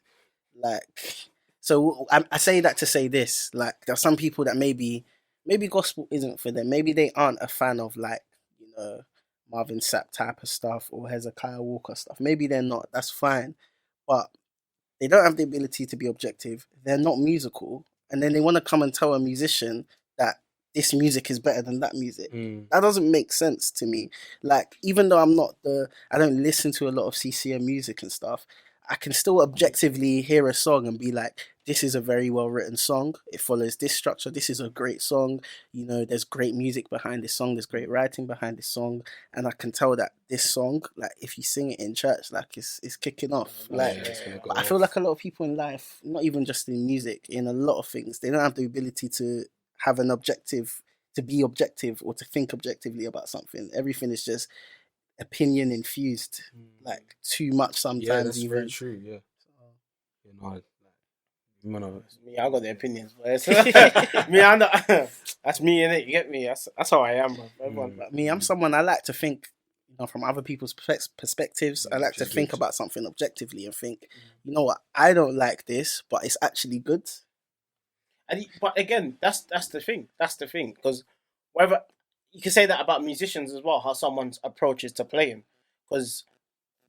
like, so I say that to say this: like, there's some people that maybe gospel isn't for them. Maybe they aren't a fan of, like, you know, Marvin Sapp type of stuff or Hezekiah Walker stuff. Maybe they're not. That's fine, but they don't have the ability to be objective. They're not musical, and then they want to come and tell a musician that this music is better than that music. That doesn't make sense to me. Like, even though I don't listen to a lot of CCM music and stuff, I can still objectively hear a song and be like, this is a very well written song. It follows this structure. This is a great song. You know, there's great music behind this song. There's great writing behind this song. And I can tell that this song, like, if you sing it in church, like, it's kicking off. Like, but I feel like a lot of people in life, not even just in music, in a lot of things, they don't have the ability to have an objective, to be objective, or to think objectively about something. Everything is just opinion infused, like, too much sometimes. Yeah, that's even. very true. Yeah. You know, Me, I got the opinions. But me, I'm not. That's me, innit? You get me? That's how I am, bro. Everyone. But me, I'm someone, I like to think, you know, from other people's perspectives. I like to think about something objectively and think, you know what, I don't like this, but it's actually good. But again, that's the thing. That's the thing, because whether you can say that about musicians as well, how someone's approach is to playing, because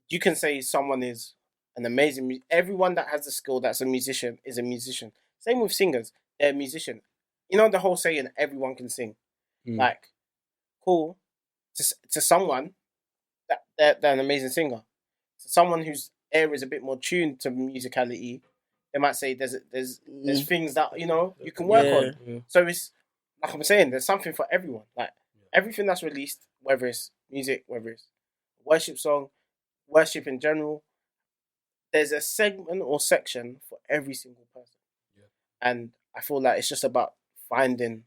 you can say someone is an amazing. Everyone that has a skill that's a musician is a musician. Same with singers; they're a musician. You know the whole saying, everyone can sing. Like, cool. To someone that they're an amazing singer. To someone whose ear is a bit more tuned to musicality, they might say there's things that, you know, you can work on. Yeah. So it's like I'm saying, there's something for everyone. Like, everything that's released, whether it's music, whether it's worship song, worship in general, there's a segment or section for every single person. Yeah. And I feel like it's just about finding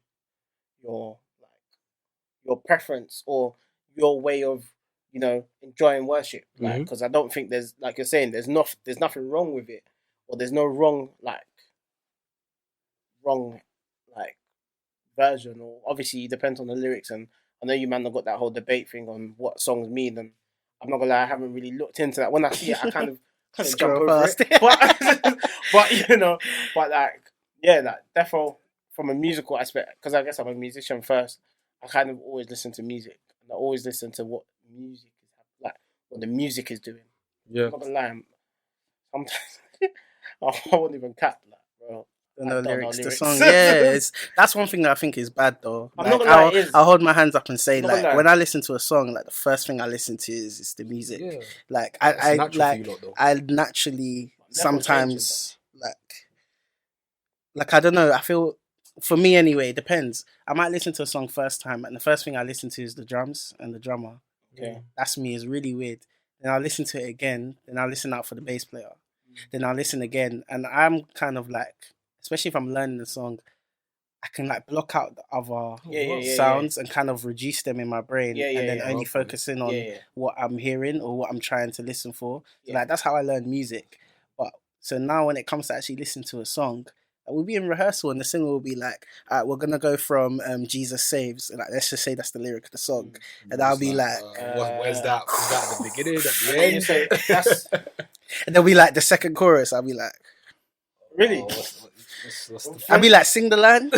your preference or your way of, you know, enjoying worship. Like, because I don't think there's, like you're saying, there's nothing wrong with it, or there's no wrong version. Or obviously it depends on the lyrics, and I know you man have got that whole debate thing on what songs mean, and I'm not gonna lie, I haven't really looked into that. When I see it, I kind of jump over it. But you know, but like, yeah, like, therefore, from a musical aspect, because I guess I'm a musician first, I kind of always listen to music, and I always listen to what music is like, what the music is doing. Yeah. I'm not gonna lie, sometimes I won't even cap that, bro. No don't know lyrics to lyrics. song. Yeah, that's one thing that I think is bad though. I'm Like, not gonna lie, it is. I'll hold my hands up and say, I'm not gonna like, lie. when I listen to a song, like the first thing I listen to is the music. Yeah. Like It's I natural for like you lot, though. I naturally Never sometimes like I don't know. I feel for me anyway. It depends. I might listen to a song first time, and the first thing I listen to is the drums and the drummer. Okay. That's me. It's really weird. Then I'll listen to it again. Then I'll listen out for the bass player. Then I'll listen again, and I'm kind of like, especially if I'm learning the song, I can like block out the other sounds and kind of reduce them in my brain, and then only focus in on what I'm hearing or what I'm trying to listen for. So, like that's how I learn music. But so now when it comes to actually listening to a song, we'll be in rehearsal and the singer will be like, all right, we're gonna go from Jesus Saves. Like let's just say that's the lyric of the song, and I'll be like, where's that? Is that at the beginning? At the And end? you say that's and they'll be like the second chorus. I'll be like, really. What's the I'll be like, sing the line.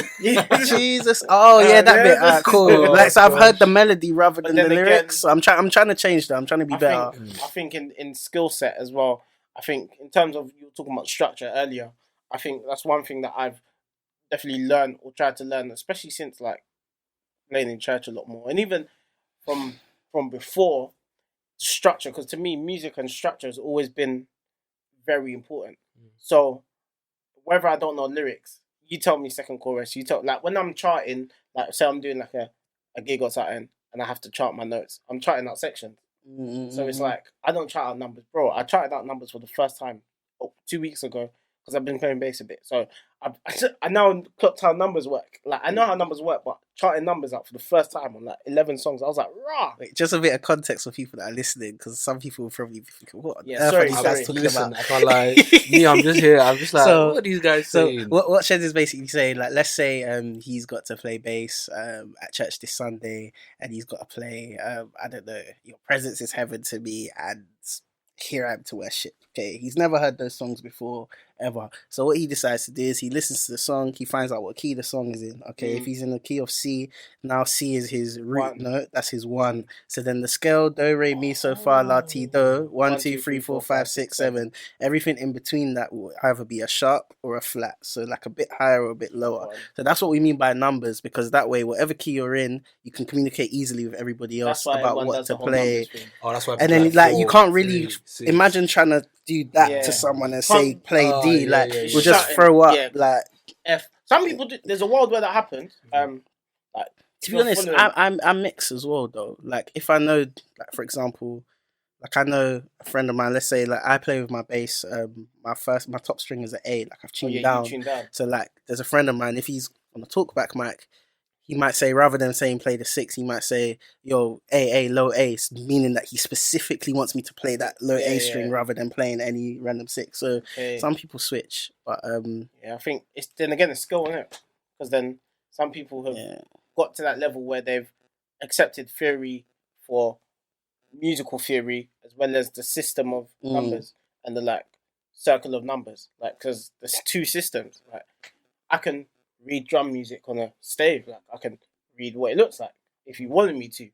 Jesus. Oh yeah, that bit. that's Cool. cool. Like so, I've heard the melody rather than the then again, lyrics. So I'm trying to change that. I'm trying to be better. I think in skill set as well. I think in terms of you were talking about structure earlier. I think that's one thing that I've definitely learned or tried to learn, especially since like playing in church a lot more, and even from before, structure. Because to me, music and structure has always been very important. So whether I don't know lyrics, you tell me second chorus. You tell like when I'm charting, like say I'm doing like a gig or something, and I have to chart my notes. I'm charting out sections. So it's like I don't chart out numbers, bro. I charted out numbers for the first time 2 weeks ago because I've been playing bass a bit. So I now clocked how numbers work. Like I know how numbers work, but charting numbers out for the first time on like 11 songs, I was like, rah. Wait, just a bit of context for people that are listening, because some people will probably be thinking, "What? Yeah, sorry. Talking Listen, about?" I can't lie. Me, I'm just here. I'm just like, what are these guys saying? What Shenz is basically saying, like, let's say he's got to play bass at church this Sunday, and he's got to play I don't know, Your Presence is Heaven to Me and Here I Am to Worship. Okay, he's never heard those songs before ever. So what he decides to do is he listens to the song, he finds out what key the song is in. Okay, if he's in the key of C, now C is his root note. That's his 1. So then the scale do re mi so fa la ti do 1 2 3 4 5 6 7. Everything in between that will either be a sharp or a flat. So like a bit higher or a bit lower. So that's what we mean by numbers, because that way whatever key you're in, you can communicate easily with everybody else about what to play. Oh, that's why. And then like you can't really imagine trying to do that to someone and say play D. We'll just throw up like F. Some people do, there's a world where that happens. Like to be honest, I'm mixed as well though. Like if I know, like for example, like I know a friend of mine. Let's say like I play with my bass. My top string is an A. Like I've tuned down. So like there's a friend of mine. If he's on the talkback mic, he might say, rather than saying play the 6, he might say, yo, A, low A, meaning that he specifically wants me to play that low A string rather than playing any random 6. So some people switch, but I think it's then again it's skill, isn't it? Because then some people have got to that level where they've accepted theory for musical theory as well as the system of numbers and the like circle of numbers, like because there's 2 systems. Like I can read drum music on a stave, like I can read what it looks like if you wanted me to,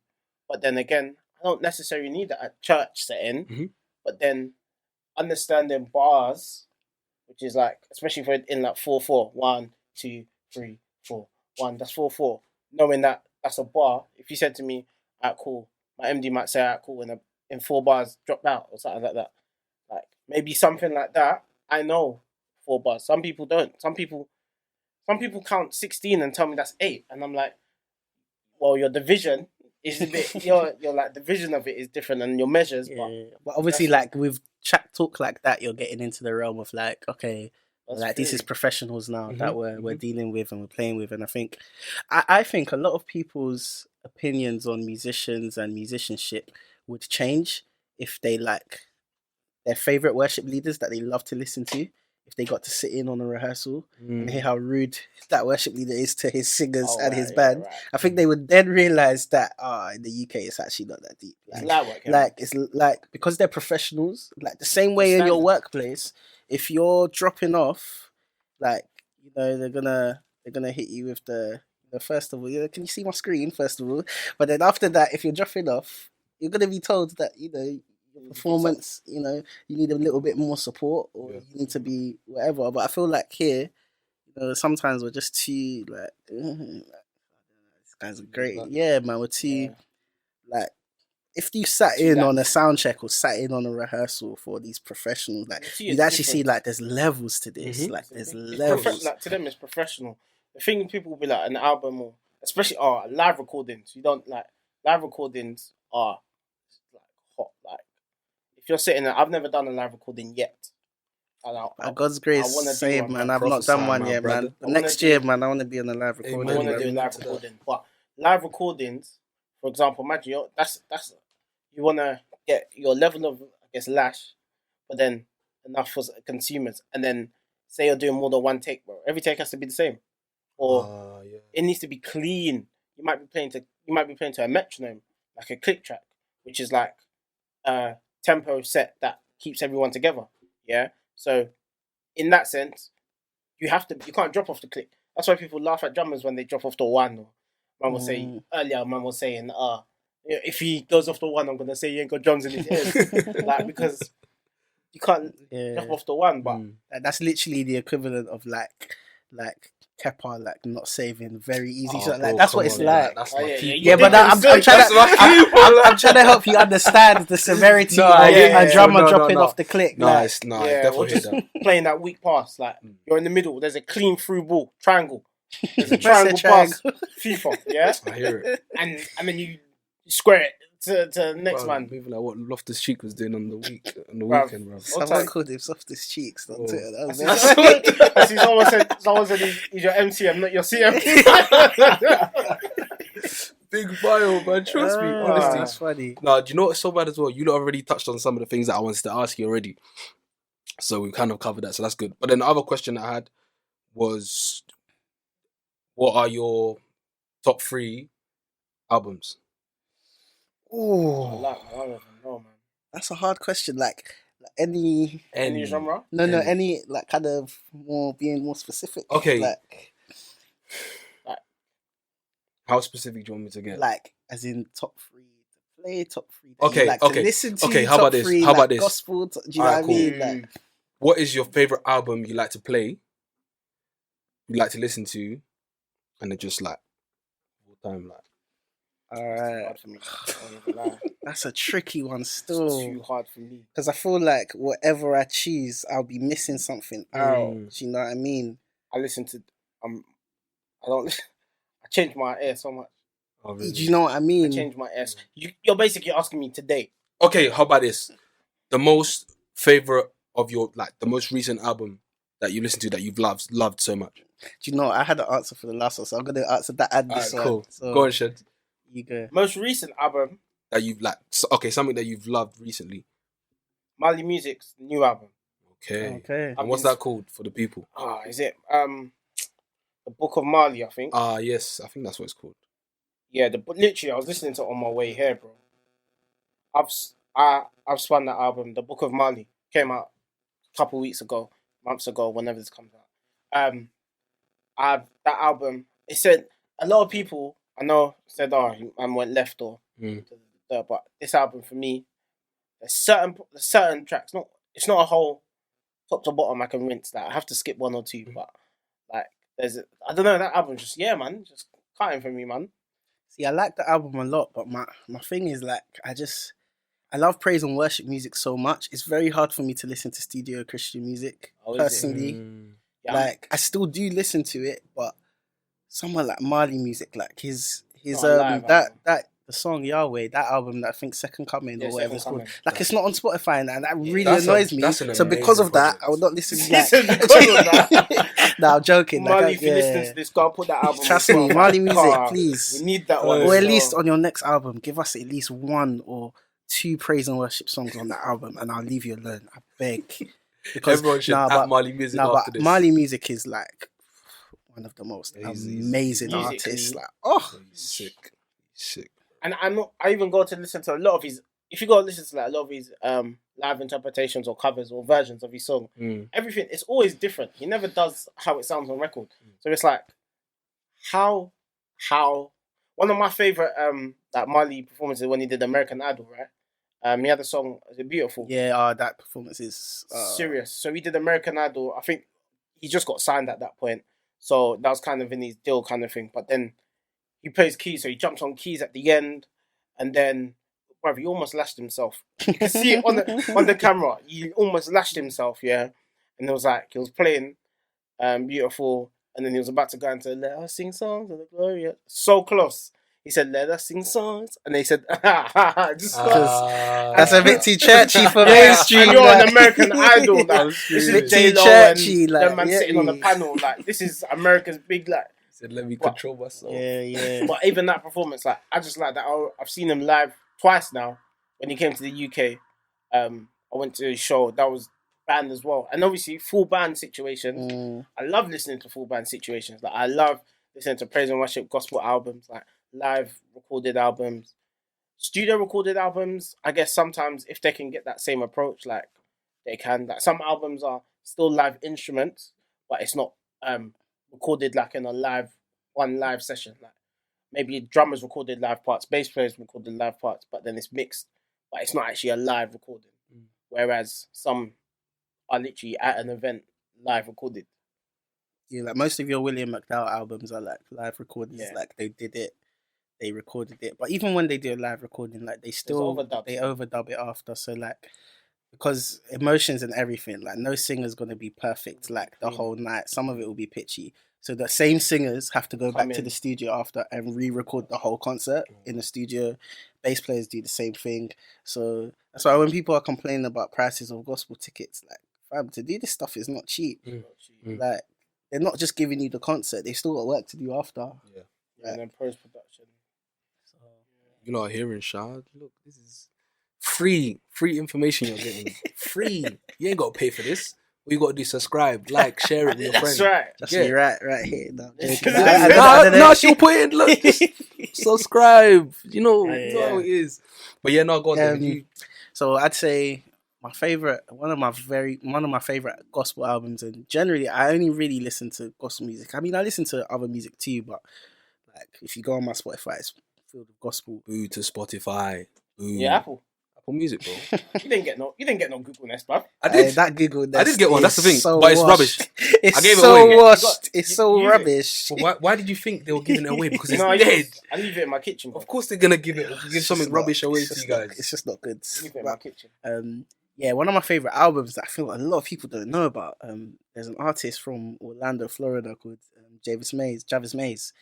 but then again I don't necessarily need that at church setting. But then understanding bars, which is like especially for in like 4/4 1 2 3 4 1, that's 4/4, knowing that that's a bar. If you said to me, alright cool, my MD might say alright cool, and in 4 bars drop out or something like that, like maybe something like that. I know 4 bars. Some people don't. Some people count 16 and tell me that's 8, and I'm like, well, your division is a bit. your like division of it is different, and your measures. But obviously, like with chat talk like that, you're getting into the realm of like, okay, like this is professionals now that we're dealing with and we're playing with, and I think a lot of people's opinions on musicians and musicianship would change if they like their favorite worship leaders that they love to listen to. If they got to sit in on a rehearsal and hear how rude that worship leader is to his singers and his band, I think they would then realise that in the UK it's actually not that deep. It's like because they're professionals, like the same way in your workplace, if you're dropping off, like they're gonna hit you with the first of all, can you see my screen first of all? But then after that, if you're dropping off, you're gonna be told that performance, you need a little bit more support, or you need to be whatever. But I feel like here, sometimes we're just too like, these guys are great. Yeah, man, we're too like. If you sat in on a sound check or sat in on a rehearsal for these professionals, like you'd actually see like there's levels to this. Like there's levels. Like to them, it's professional. The thing people will be like an album or especially live recordings. You don't like live recordings are like hot. Like if you're sitting there, I've never done a live recording yet. By God's grace, same man. I've not done one yet, man. Next year, man, I want to be on a live recording. I want to do a live recording, but live recordings, for example, imagine that's you want to get your level of lash, but then enough for consumers, and then say you're doing more than one take, bro. Every take has to be the same, or it needs to be clean. You might be playing to a metronome, like a click track, which is like a tempo set that keeps everyone together. Yeah. So, in that sense, you can't drop off the click. That's why people laugh at drummers when they drop off the one. Or man was saying earlier, man was saying, if he goes off the one, I'm gonna say he ain't got drums in his ears, like because you can't drop off the one. But that's literally the equivalent of like Kepa, like not saving very easy. So like that's what it's like. But I'm trying to help you understand the severity of a drummer dropping off the click. Definitely playing that weak pass. Like you're in the middle. There's a clean through ball, triangle. There's a triangle pass. FIFA, yeah. I hear it. And then you square it to the next man. Maybe like what Loftus Cheek was doing on the weekend, bro. Someone called him Softest Cheeks on Twitter. Someone said he's your MCM, not your CM. Big bio, man. Trust me. Honestly, that's funny. Nah, do you know what's so bad as well? You lot already touched on some of the things that I wanted to ask you already. So we kind of covered that, so that's good. But then the other question I had was, what are your top 3 albums? Oh, I don't even know, man. That's a hard question. Like any genre? No, any like kind of being more specific. Okay. Like how specific do you want me to get? Like as in top 3 to play, top 3 to listen to. Okay, how about this? How about this? Gospel. Do you know what I mean? Like, what is your favorite album you like to play? You like to listen to, and then just like all time like. Alright, that's a tricky one still. It's too hard for me because I feel like whatever I choose, I'll be missing something out. Do you know what I mean? I listen to I change my ear so much. Oh, really? Do you know what I mean? I change my ear. You're basically asking me today. Okay, how about this? The most favorite of your the most recent album that you listen to that you've loved so much. Do you know I had an answer for the last one, so I'm gonna answer that and this one. Cool. So, go on, Shenz. You go. Most recent album that you've something that you've loved recently. Mali Music's new album. Okay. And what's that called for the people? Is it The Book of Mali? I think. Yes, I think that's what it's called. Yeah, literally, I was listening to it on my way here, bro. I've spun that album. The Book of Mali came out a couple months ago, whenever this comes out. That album. It said a lot of people. I know said, man went left but this album for me, there's certain tracks. It's not a whole top to bottom I can rinse. That I have to skip 1 or 2, but like I don't know, that album just cutting for me, man. See, I like the album a lot, but my thing is like I love praise and worship music so much. It's very hard for me to listen to studio Christian music personally. Like I still do listen to it, but someone like Mali music, like his the song Yahweh, that album, that I think Second Coming or whatever it's called, like it's not on Spotify, and that really annoys me. So because of that, I will not listen to that. No, I'm joking. Mali, if you listen to this, go put that album. Trust me, Mali music, please. We need that one. Or at least on your next album, give us at least 1 or 2 praise and worship songs on that album, and I'll leave you alone. I beg. Because everyone should add Mali music after this. Mali music is like one of the most amazing artists. Like, he's sick. And I even go to listen to a lot of his. If you go listen to like a lot of his live interpretations or covers or versions of his song, everything it's always different. He never does how it sounds on record. So it's like how one of my favorite like Mali performances when he did American Idol, right? He had a song, is it Beautiful? Yeah, that performance is serious. So he did American Idol. I think he just got signed at that point. So that was kind of in his deal kind of thing. But then he plays keys, so he jumps on keys at the end, and then bruv, he almost lashed himself. You can see it on the camera. He almost lashed himself, yeah. And it was like he was playing Beautiful, and then he was about to go into Let Us Sing Songs of the Glory. So close. He said, "Let us sing songs," and they said, just that's a bit too churchy for mainstream. And you're an American Idol. Like, this is J-Lo churchy, and like, that man sitting on the panel. Like, this is America's big, like. He said, "Let me control myself." Yeah. But even that performance, like, I just like that. I've seen him live twice now. When he came to the UK, I went to his show. That was band as well, and obviously full band situations. I love listening to full band situations. Like, I love listening to praise and worship gospel albums, like live recorded albums, studio recorded albums. I guess sometimes if they can get that same approach, like they can. Like, some albums are still live instruments, but it's not recorded like in one live session. Like maybe drummers recorded live parts, bass players recorded live parts, but then it's mixed, but it's not actually a live recording. Whereas some are literally at an event live recorded. Yeah, like most of your William McDowell albums are like live recordings. Yeah. Like they did it, they recorded it. But even when they do a live recording, like they overdub it after. So like, because emotions and everything, like no singer's gonna be perfect like the whole night. Some of it will be pitchy. So the same singers have to go back to the studio after and re-record the whole concert in the studio. Bass players do the same thing. So that's why when people are complaining about prices of gospel tickets, like, fam, to do this stuff is not cheap. Like, they're not just giving you the concert; they still got work to do after. Yeah, and then post production. So, you know, hearing Shad, look, this is free information you're getting. Free. You ain't got to pay for this. All you got to do is subscribe, like, share it with your friends. That's right. that's Yeah. me right here. No, she'll put in. Look, subscribe. You know how it is. But yeah, no, go on. David, so I'd say one of my favorite gospel albums, and generally I only really listen to gospel music. I mean, I listen to other music too, but like if you go on my Spotify, it's filled with gospel. Boo to Spotify. Boo. Yeah, Apple Music, bro. You didn't get no Google Nest, bruv. I did. That Google Nest. I did get one. That's the thing, so but it's washed. rubbish. It's I gave it so away. washed. It's so rubbish. But why did you think they were giving it away? Because it's No, dead. I leave it in my kitchen. Of course they're gonna give something rubbish away It's to just you guys. It's just not good. I leave it in my kitchen. Yeah, one of my favorite albums that I feel a lot of people don't know about. There's an artist from Orlando, Florida called Javis Mays.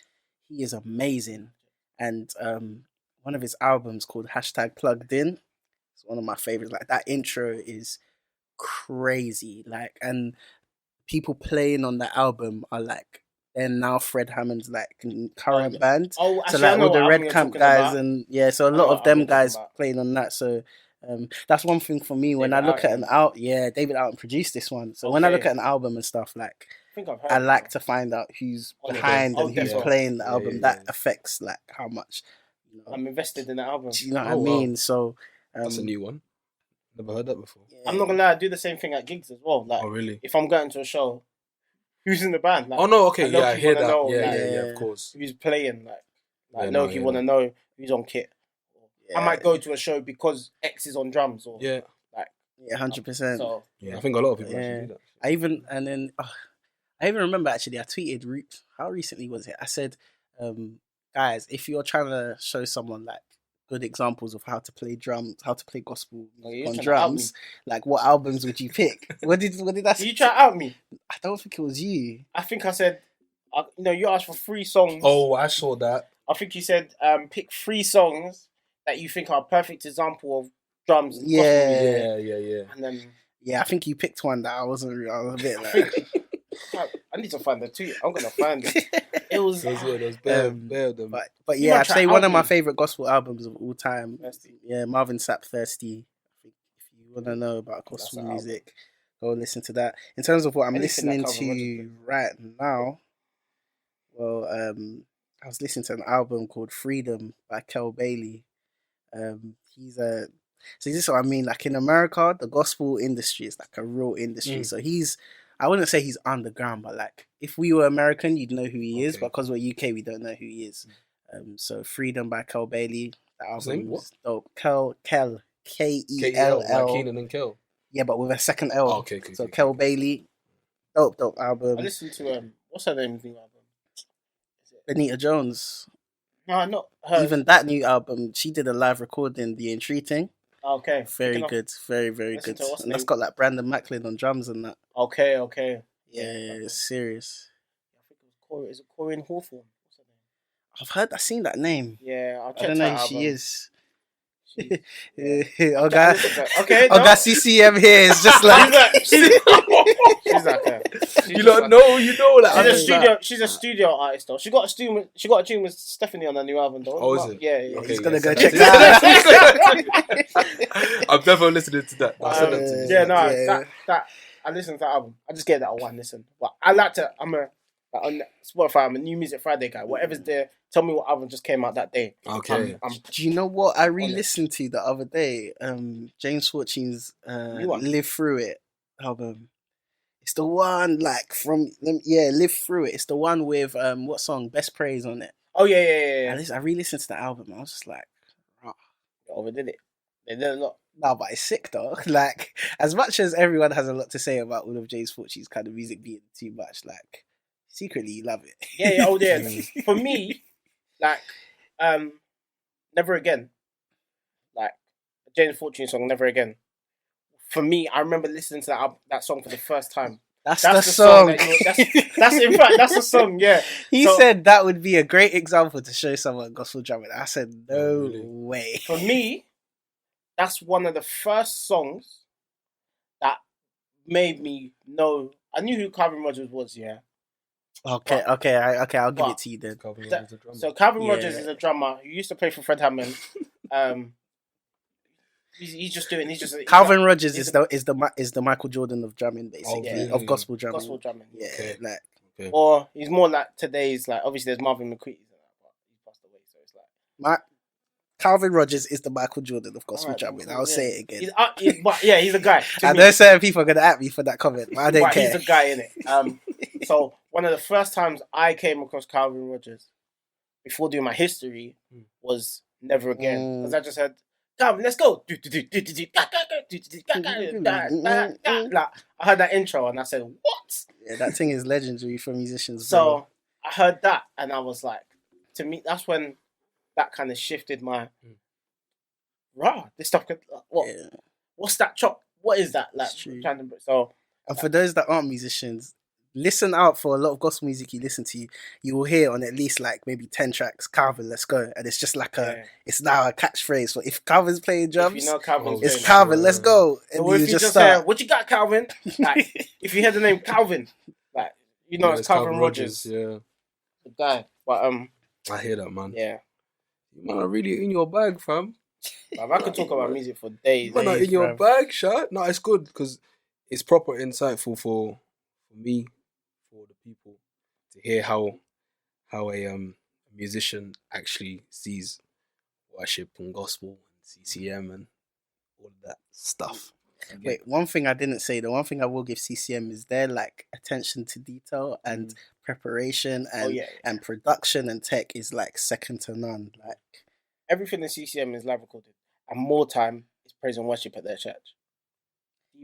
He is amazing, and one of his albums called #PluggedIn. It's one of my favorites. Like, that intro is crazy. Like, and people playing on the album are like, they're now Fred Hammond's like current band. Oh, so actually, like I know all the what Red album Camp you're guys talking about. and yeah, so a lot of them guys playing on that. So that's one thing for me when I look at an album. Yeah, David Alton produced this one. So when I look at an album and stuff, like, I think I've heard I like to find out who's behind and who's playing the album. That affects like how much I'm invested in the album. Do you know what I mean? Wow. So that's a new one. Never heard that before. Yeah. I'm not gonna lie, I do the same thing at gigs as well. Like, oh really? If I'm going to a show, who's in the band? Like, oh no, okay, yeah, I hear that. Know, yeah, like, yeah, of course. Who's playing? Like, yeah, you want to know who's on kit. Yeah. I might go to a show because X is on drums, or yeah, like 100%. So yeah, I think a lot of people actually do that. I even remember actually I tweeted how recently was it? I said, guys, if you're trying to show someone like good examples of how to play drums, how to play gospel on drums, like what albums would you pick? What did I say? Did you try to out me? I don't think it was you. I think I said, you asked for 3 songs. Oh, I saw that. I think you said pick 3 songs that you think are a perfect example of drums. And gospel music. Yeah. And then I think you picked one that I was a bit like. I need to find the tweet. I'm gonna find it. It was bare of them. But yeah, I'd say one of my favorite gospel albums of all time. Yeah, Marvin Sapp, Thirsty. I think if you want to know about gospel music, go listen to that. In terms of what I'm listening to right now, well, I was listening to an album called Freedom by Kel Bailey. So this is what I mean. Like, in America, the gospel industry is like a real industry. So I wouldn't say he's underground, but like if we were American, you'd know who he is. But because we're UK, we don't know who he is. So Freedom by Kel Bailey. That album was dope. Kel Kell K-E-L, like Keenan and Kel. Yeah, but with a second L. Oh, okay. So Kel Bailey, dope album. I listened to what's her name's new album? Benita Jones. No, not her. Even that new album, she did a live recording, The Entreating. Okay. Very good. Very, very Listen good. to what's And the that's name? got like Brandon Macklin on drums and that. Okay. Yeah, it's serious. I think it was Corey. Is it Corinne Hawthorne? What's her name? I've seen that name. Yeah, I'll check I don't know her who she album. is. Yeah. Oga, Okay, no. Oga CCM here is just like she's like her. You don't know, you know that. She's a studio artist though. She got a tune with Stephanie on her new album though. Oh, is it? Yeah. Okay, he's gonna yes, go I check see. that out. I'm definitely listening to that. I'll send that to you. That I listened to that album. I just gave that a one listen. But I like to. On Spotify, I'm a New Music Friday guy. Whatever's there, tell me what album just came out that day. Okay. Do you know what I re-listened to the other day? James Fortune's "Live Through It" album. It's the one "Live Through It." It's the one with what song? Best Praise on it. Oh yeah. I re-listened to the album. I was just like, They overdid it. They did a lot. no, but it's sick though. Like, as much as everyone has a lot to say about all of James Fortune's kind of music being too much, like, secretly you love it. Yeah. For me, like, Never Again. Like, James Fortune song, Never Again. For me, I remember listening to that song for the first time. That's the song. That's in fact, that's the song, yeah. He said that would be a great example to show someone gospel drumming. I said, no way. For me, that's one of the first songs that made me know. I knew who Calvin Rogers was, yeah. Okay, I'll give it to you then. So Calvin Rogers is a drummer who used to play for Fred Hammond. He's Calvin Rogers is the Michael Jordan of drumming, basically, of gospel drumming. Gospel drumming, yeah. Okay. Or he's more like today's, like, obviously there's Marvin McCready, but he passed away, so it's like Calvin Rogers is the Michael Jordan of gospel drumming. I'll say it again. He's a guy. I know certain people are gonna at me for that comment, but I don't care. He's a guy in it. So one of the first times I came across Calvin Rogers before doing my history was Never Again, because I just heard, "Calvin, let's go." Like, I heard that intro and I said, "What?" Yeah, that thing is legendary for musicians. So bro. I heard that and I was like, to me, that's when that kind of shifted my this stuff could, what's that chop? What is that? Like, and for those that aren't musicians, listen out for a lot of gospel music you listen to. You will hear on at least like maybe 10 tracks, Calvin, let's go. And it's just like it's now a catchphrase. So if Calvin's playing drums, if you know Calvin's it's Calvin, let's go. And or you if you just say, start. "What you got, Calvin?" Like, if you hear the name Calvin, like, you know, it's Calvin Rogers. Yeah. The guy. But I hear that, man. yeah. Man, are really in your bag, fam. I could talk about music for days. Man, are in your bag, shot. No, it's good because it's proper insightful for me, for the people, to hear how a musician actually sees worship and gospel and CCM and all of that stuff. Wait, one thing I didn't say, the one thing I will give CCM is their like attention to detail and preparation and production and tech is like second to none. Like, everything in CCM is live recorded, and more time is praise and worship at their church.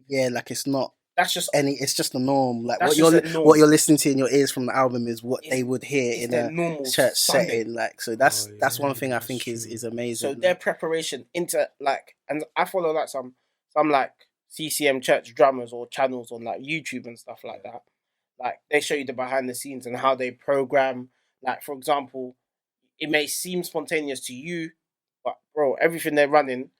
Yeah, like it's not. That's just it's just the norm. Like what you're listening to in your ears from the album is what they would hear in a church setting. Like, so that's one thing I think is amazing. So their preparation into like, and I follow like some like CCM church drummers or channels on like YouTube and stuff like that. Like, they show you the behind the scenes and how they program. Like, for example, it may seem spontaneous to you, but bro, everything they're running,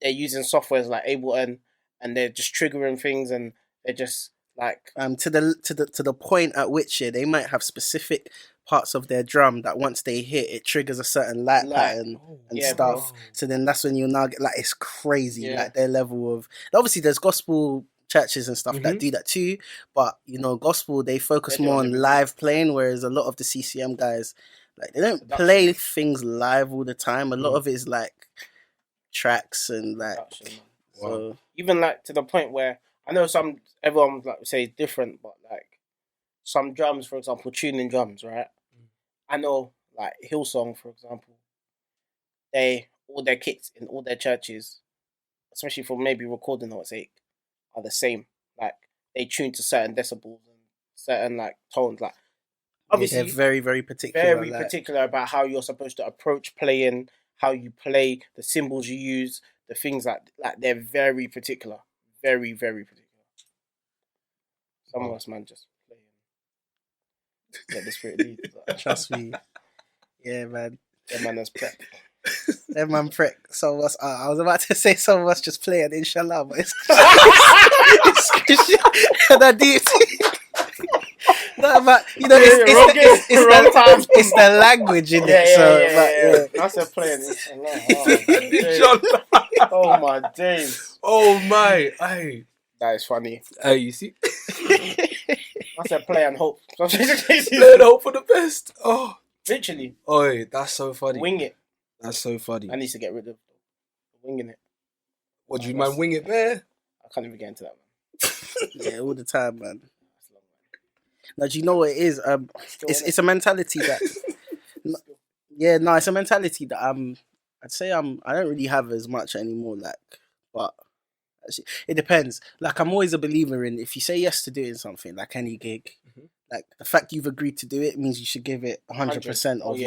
they're using softwares like Ableton, and they're just triggering things, and they're just like to the point at which they might have specific parts of their drum that once they hit, it triggers a certain light pattern and stuff. Bro. So then that's when you'll now get like, it's crazy, like their level of. Obviously, there's gospel churches and stuff that do that too, but you know, gospel, they focus more on live playing, whereas a lot of the CCM guys, like, they don't play things live all the time. A lot of it is like tracks and like so even like to the point where I know everyone like say different, but like some drums, for example, tuning drums, right? I know like Hillsong, for example, all their kits in all their churches, especially for maybe recording or sake, are the same. Like, they tune to certain decibels and certain like tones. Like, Obviously, they're very, very particular. very particular about how you're supposed to approach playing, how you play, the symbols you use, the things like they're very particular. Very, very particular. Some of us, man, just play and get the spirit lead. Trust me. Yeah, man. Yeah, man, that's prep. That man prick. Some of us, I was about to say some of us just play and inshallah, but it's and I do. No, but you know, it's the language in it. Yeah. That's a playing. Oh my days. Oh my. Aye. That is funny. Hey, you see? That's a play and hope. Play and hope for the best. Oh. Literally. Oi, that's so funny. Wing it. That's so funny. I need to get rid of winging it. What, do you mind wing it there? I can't even get into that, man. Yeah, all the time, man. Now, do you know what it is? It's a mentality that. It's a mentality that I'd say I don't really have as much anymore. Like, but actually, it depends. Like, I'm always a believer in if you say yes to doing something, like any gig, like the fact you've agreed to do it means you should give it 100% of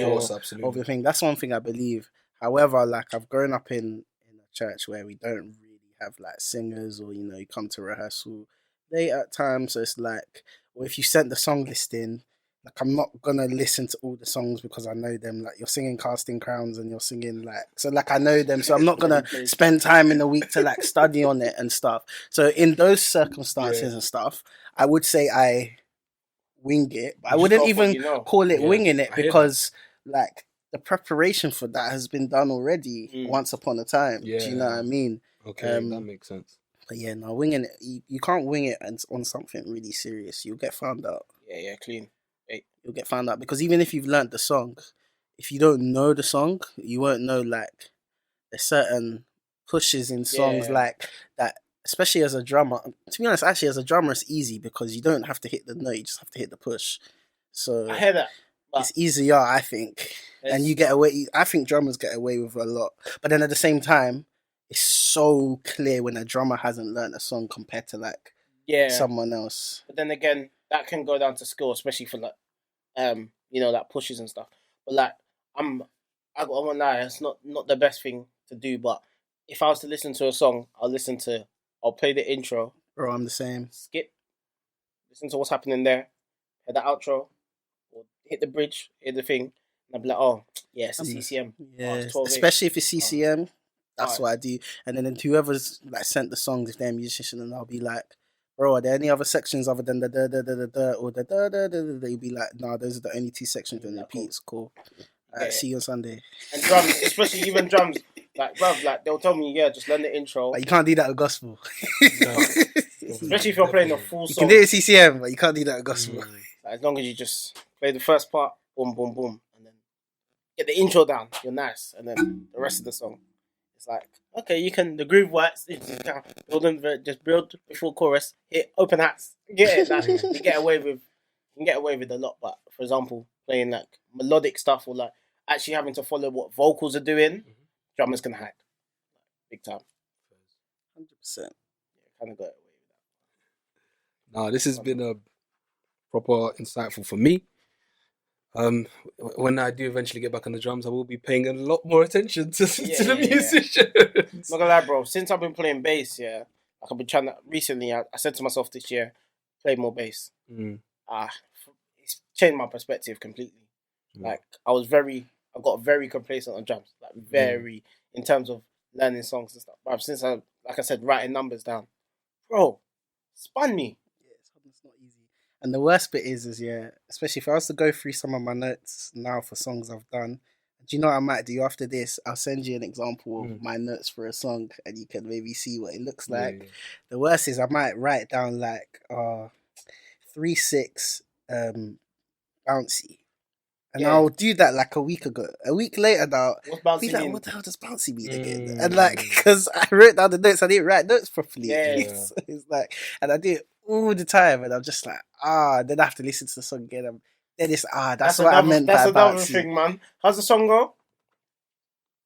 your thing. That's one thing I believe. However, like I've grown up in a church where we don't really have like singers, or you come to rehearsal late at times, so it's like, or if you sent the song listing, like I'm not gonna listen to all the songs because I know them. Like you're singing Casting Crowns and you're singing like I know them, so I'm not gonna spend time in the week to like study on it and stuff. So in those circumstances and stuff, I would say I wing it, but I wouldn't even call it winging it, because like the preparation for that has been done already once upon a time. Do you know what I mean? Okay, that makes sense. But yeah, no, winging it, you can't wing it on something really serious. You'll get found out. Yeah, clean. Hey. You'll get found out, because even if you've learnt the song, if you don't know the song, you won't know like there's certain pushes in songs like that. Especially as a drummer, to be honest, actually as a drummer, it's easy because you don't have to hit the note; you just have to hit the push. So I hear that. It's easier, I think, and you get away. I think drummers get away with a lot, but then at the same time, it's so clear when a drummer hasn't learned a song compared to like someone else. But then again, that can go down to skill, especially for like like pushes and stuff. But like I won't lie, it's not the best thing to do. But if I was to listen to a song, I'll play the intro. Bro, I'm the same. Skip. Listen to what's happening there. Hit the outro. Or hit the bridge. Hit the thing. And I'll be like, oh, yeah, it's a CCM. Yeah, especially if it's CCM. That's what I do. And then whoever's like sent the songs, if they're a musician, and I'll be like, bro, are there any other sections other than the da da da da da or the da da da da? They'll be like, nah, those are the only two sections and repeats. Cool. See you on Sunday. And drums, especially even drums. Like, bruv, like, they'll tell me, just learn the intro. Like, you can't do that with gospel. No. Especially if you're playing a full song. You can do it with CCM, but you can't do that with gospel. Like, as long as you just play the first part, boom, boom, boom, and then get the intro down, you're nice. And then the rest of the song, it's like, okay, you can, the groove works, just build before chorus, hit open hats, get it. Like, you can get away with a lot. But, for example, playing like melodic stuff, or like actually having to follow what vocals are doing, drummers can hide, big time. 100%. Kind of got away with that. Nah, this has been a proper insightful for me. When I do eventually get back on the drums, I will be paying a lot more attention to the musicians. Not gonna lie, bro. Since I've been playing bass, like I've been trying to. Recently, I said to myself this year, play more bass. It's changed my perspective completely. Like I got very complacent on drums, like very in terms of learning songs and stuff. But since like I said, writing numbers down, bro, spun me. Yeah, it's not easy. And the worst bit is especially if I was to go through some of my notes now for songs I've done. Do you know what I might do after this? I'll send you an example of my notes for a song, and you can maybe see what it looks like. Yeah. The worst is I might write down like 3/6 bouncy. And I'll do that like a week ago. A week later now, I'll be like, what the hell does bouncy mean again? And like, because I wrote down the notes, I didn't write notes properly. So it's like, and I do it all the time, and I'm just like, then I have to listen to the song again. Then it's, that's what I meant by bouncy. That's another thing, man. How's the song go?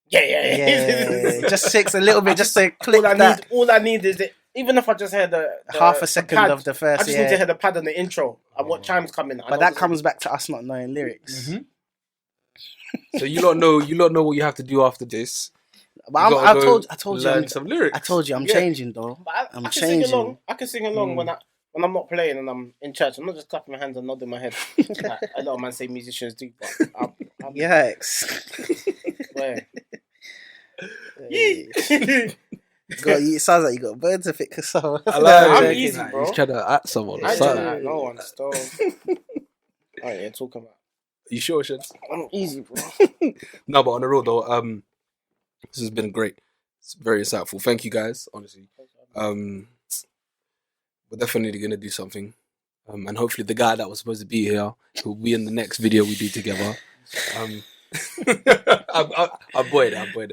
Yeah. Just 6 a little bit, just to click all I need is it. even if I just hear the half a second pad, of the first. I just need to hear the pad on the intro and what chimes come in. But that comes back to us not knowing lyrics. So you don't know what you have to do after this. But I told you, learn some lyrics. I told you, I'm changing though. But I'm I can changing. sing along. I can sing along when I'm not playing and I'm in church. I'm not just clapping my hands and nodding my head. Like, a lot of man say musicians do, but I'm Yikes. where? It sounds like you got birds to fix yourself. I'm easy, bro. He's trying to at someone. I don't know no one. Still. Alright, yeah, talking about. You sure, Shenz? I'm easy, bro. No, but on the road though, this has been great. It's very insightful. Thank you guys, honestly. We're definitely gonna do something. And hopefully the guy that was supposed to be here will be in the next video we do together. I'm bored. Let me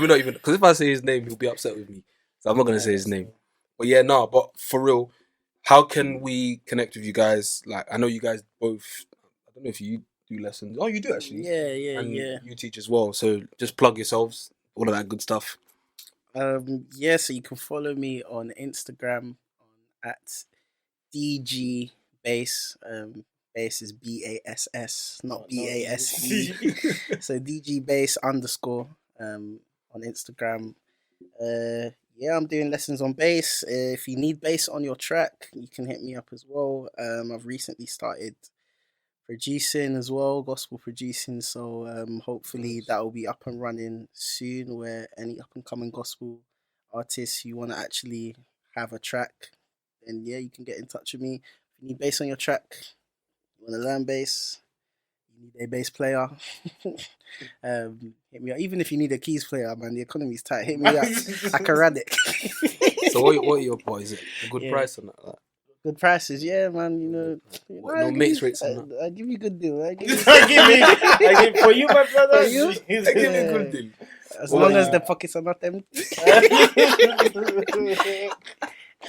not even, because if I say his name, he'll be upset with me. So I'm not gonna say his name. But yeah, no, but for real, how can we connect with you guys? Like, I know you guys both, I don't know if you do lessons. Oh, you do actually. Yeah. And you teach as well. So just plug yourselves, all of that good stuff. So you can follow me on Instagram at DGBass. Bass is BASS, not BASE. So DGBass _ on Instagram. I'm doing lessons on bass. If you need bass on your track, you can hit me up as well. I've recently started producing as well, gospel producing. So hopefully that will be up and running soon. Where any up and coming gospel artists who want to actually have a track, then you can get in touch with me. If you need bass on your track, you want to learn bass, you need a bass player. Hit me up. Even if you need a keys player, man, the economy's tight. Hit me up. I can run it. So what is it? A good price on that? Good prices, yeah, man. You know, no mix rates on that. I give you good deal. I give you for you, my brother. For you? I give you a good deal. As long as the pockets are not empty.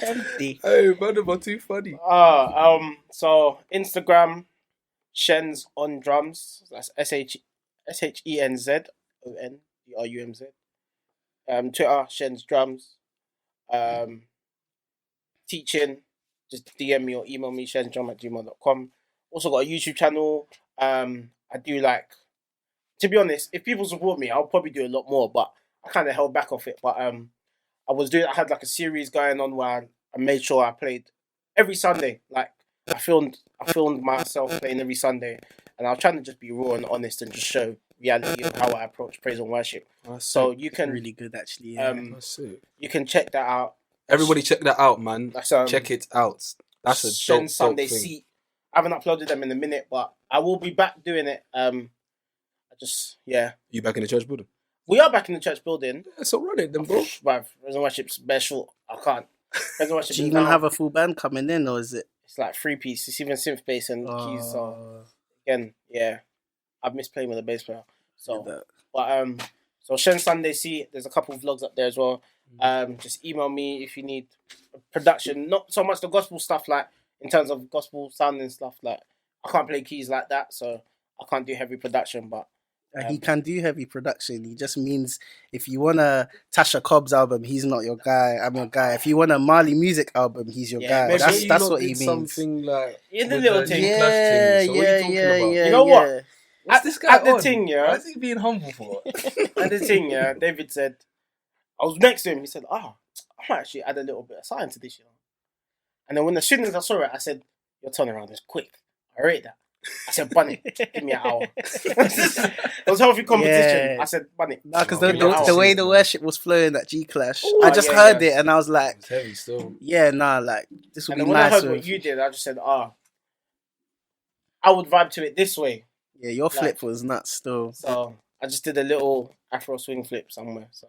Empty. Hey, man, about too funny. So Instagram, Shenz on drums. That's SHENZONDRUMZ. Twitter, Shenz drums. Teaching, just DM me or email me, shenzdrum@gmail.com. Also got a YouTube channel. I do to be honest, if people support me, I'll probably do a lot more, but I kind of held back off it. But I had a series going on where I made sure I played every Sunday. Like I filmed myself playing every Sunday, and I was trying to just be raw and honest and just show reality of how I approach praise and worship. So you can really good actually. Yeah. You can check that out. Everybody check that out, man. Check it out. That's a dope Sunday thing. Seat. I haven't uploaded them in a minute, but I will be back doing it. You back in the church building? We are back in the church building. Yeah, so run it then, bro. Bruv, praise and worship's bare short. I can't. Praise and worship. Do you even have a full band coming in, or is it? It's like 3-piece. It's even synth bass and keys. So again, I've missed playing with a bass player. So, so Shen Sunday Seat. There's a couple of vlogs up there as well. Just email me if you need production. Not so much the gospel stuff, like in terms of gospel sounding stuff. Like I can't play keys like that, so I can't do heavy production. But he can do heavy production. He just means if you want a Tasha Cobbs album, he's not your guy. I'm your guy. If you want a Marley Music album, he's your guy. That's what he means. Something like in the little thing. Yeah. You know what? What's this guy at the thing, Why is he being humble for? At the thing, David said, I was next to him. He said, I might actually add a little bit of science to this, And then as soon as I saw it, I said, your turnaround is quick. I rate that. I said, Bunny, give me an hour. It was healthy competition. Yeah. I said, Bunny. No, because the way the worship was flowing at G Clash, I just heard it and I was like, it's heavy still. Yeah, this would be nice. And when I heard what you did, I just said, I would vibe to it this way. Yeah, your flip was nuts still. So I just did a little Afro swing flip somewhere. So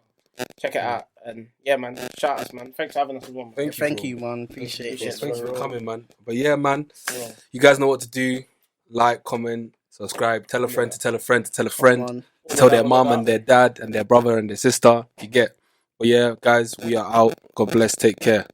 check it out. And yeah, man, shout out, man. Thanks for having us as well. Thank you, man. Appreciate it. Thanks for coming, man. But yeah, man, you guys know what to do. Like, comment, subscribe, tell a friend to tell a friend to tell a friend. Tell their mom and their dad and their brother and their sister. You get. But yeah, guys, we are out. God bless. Take care.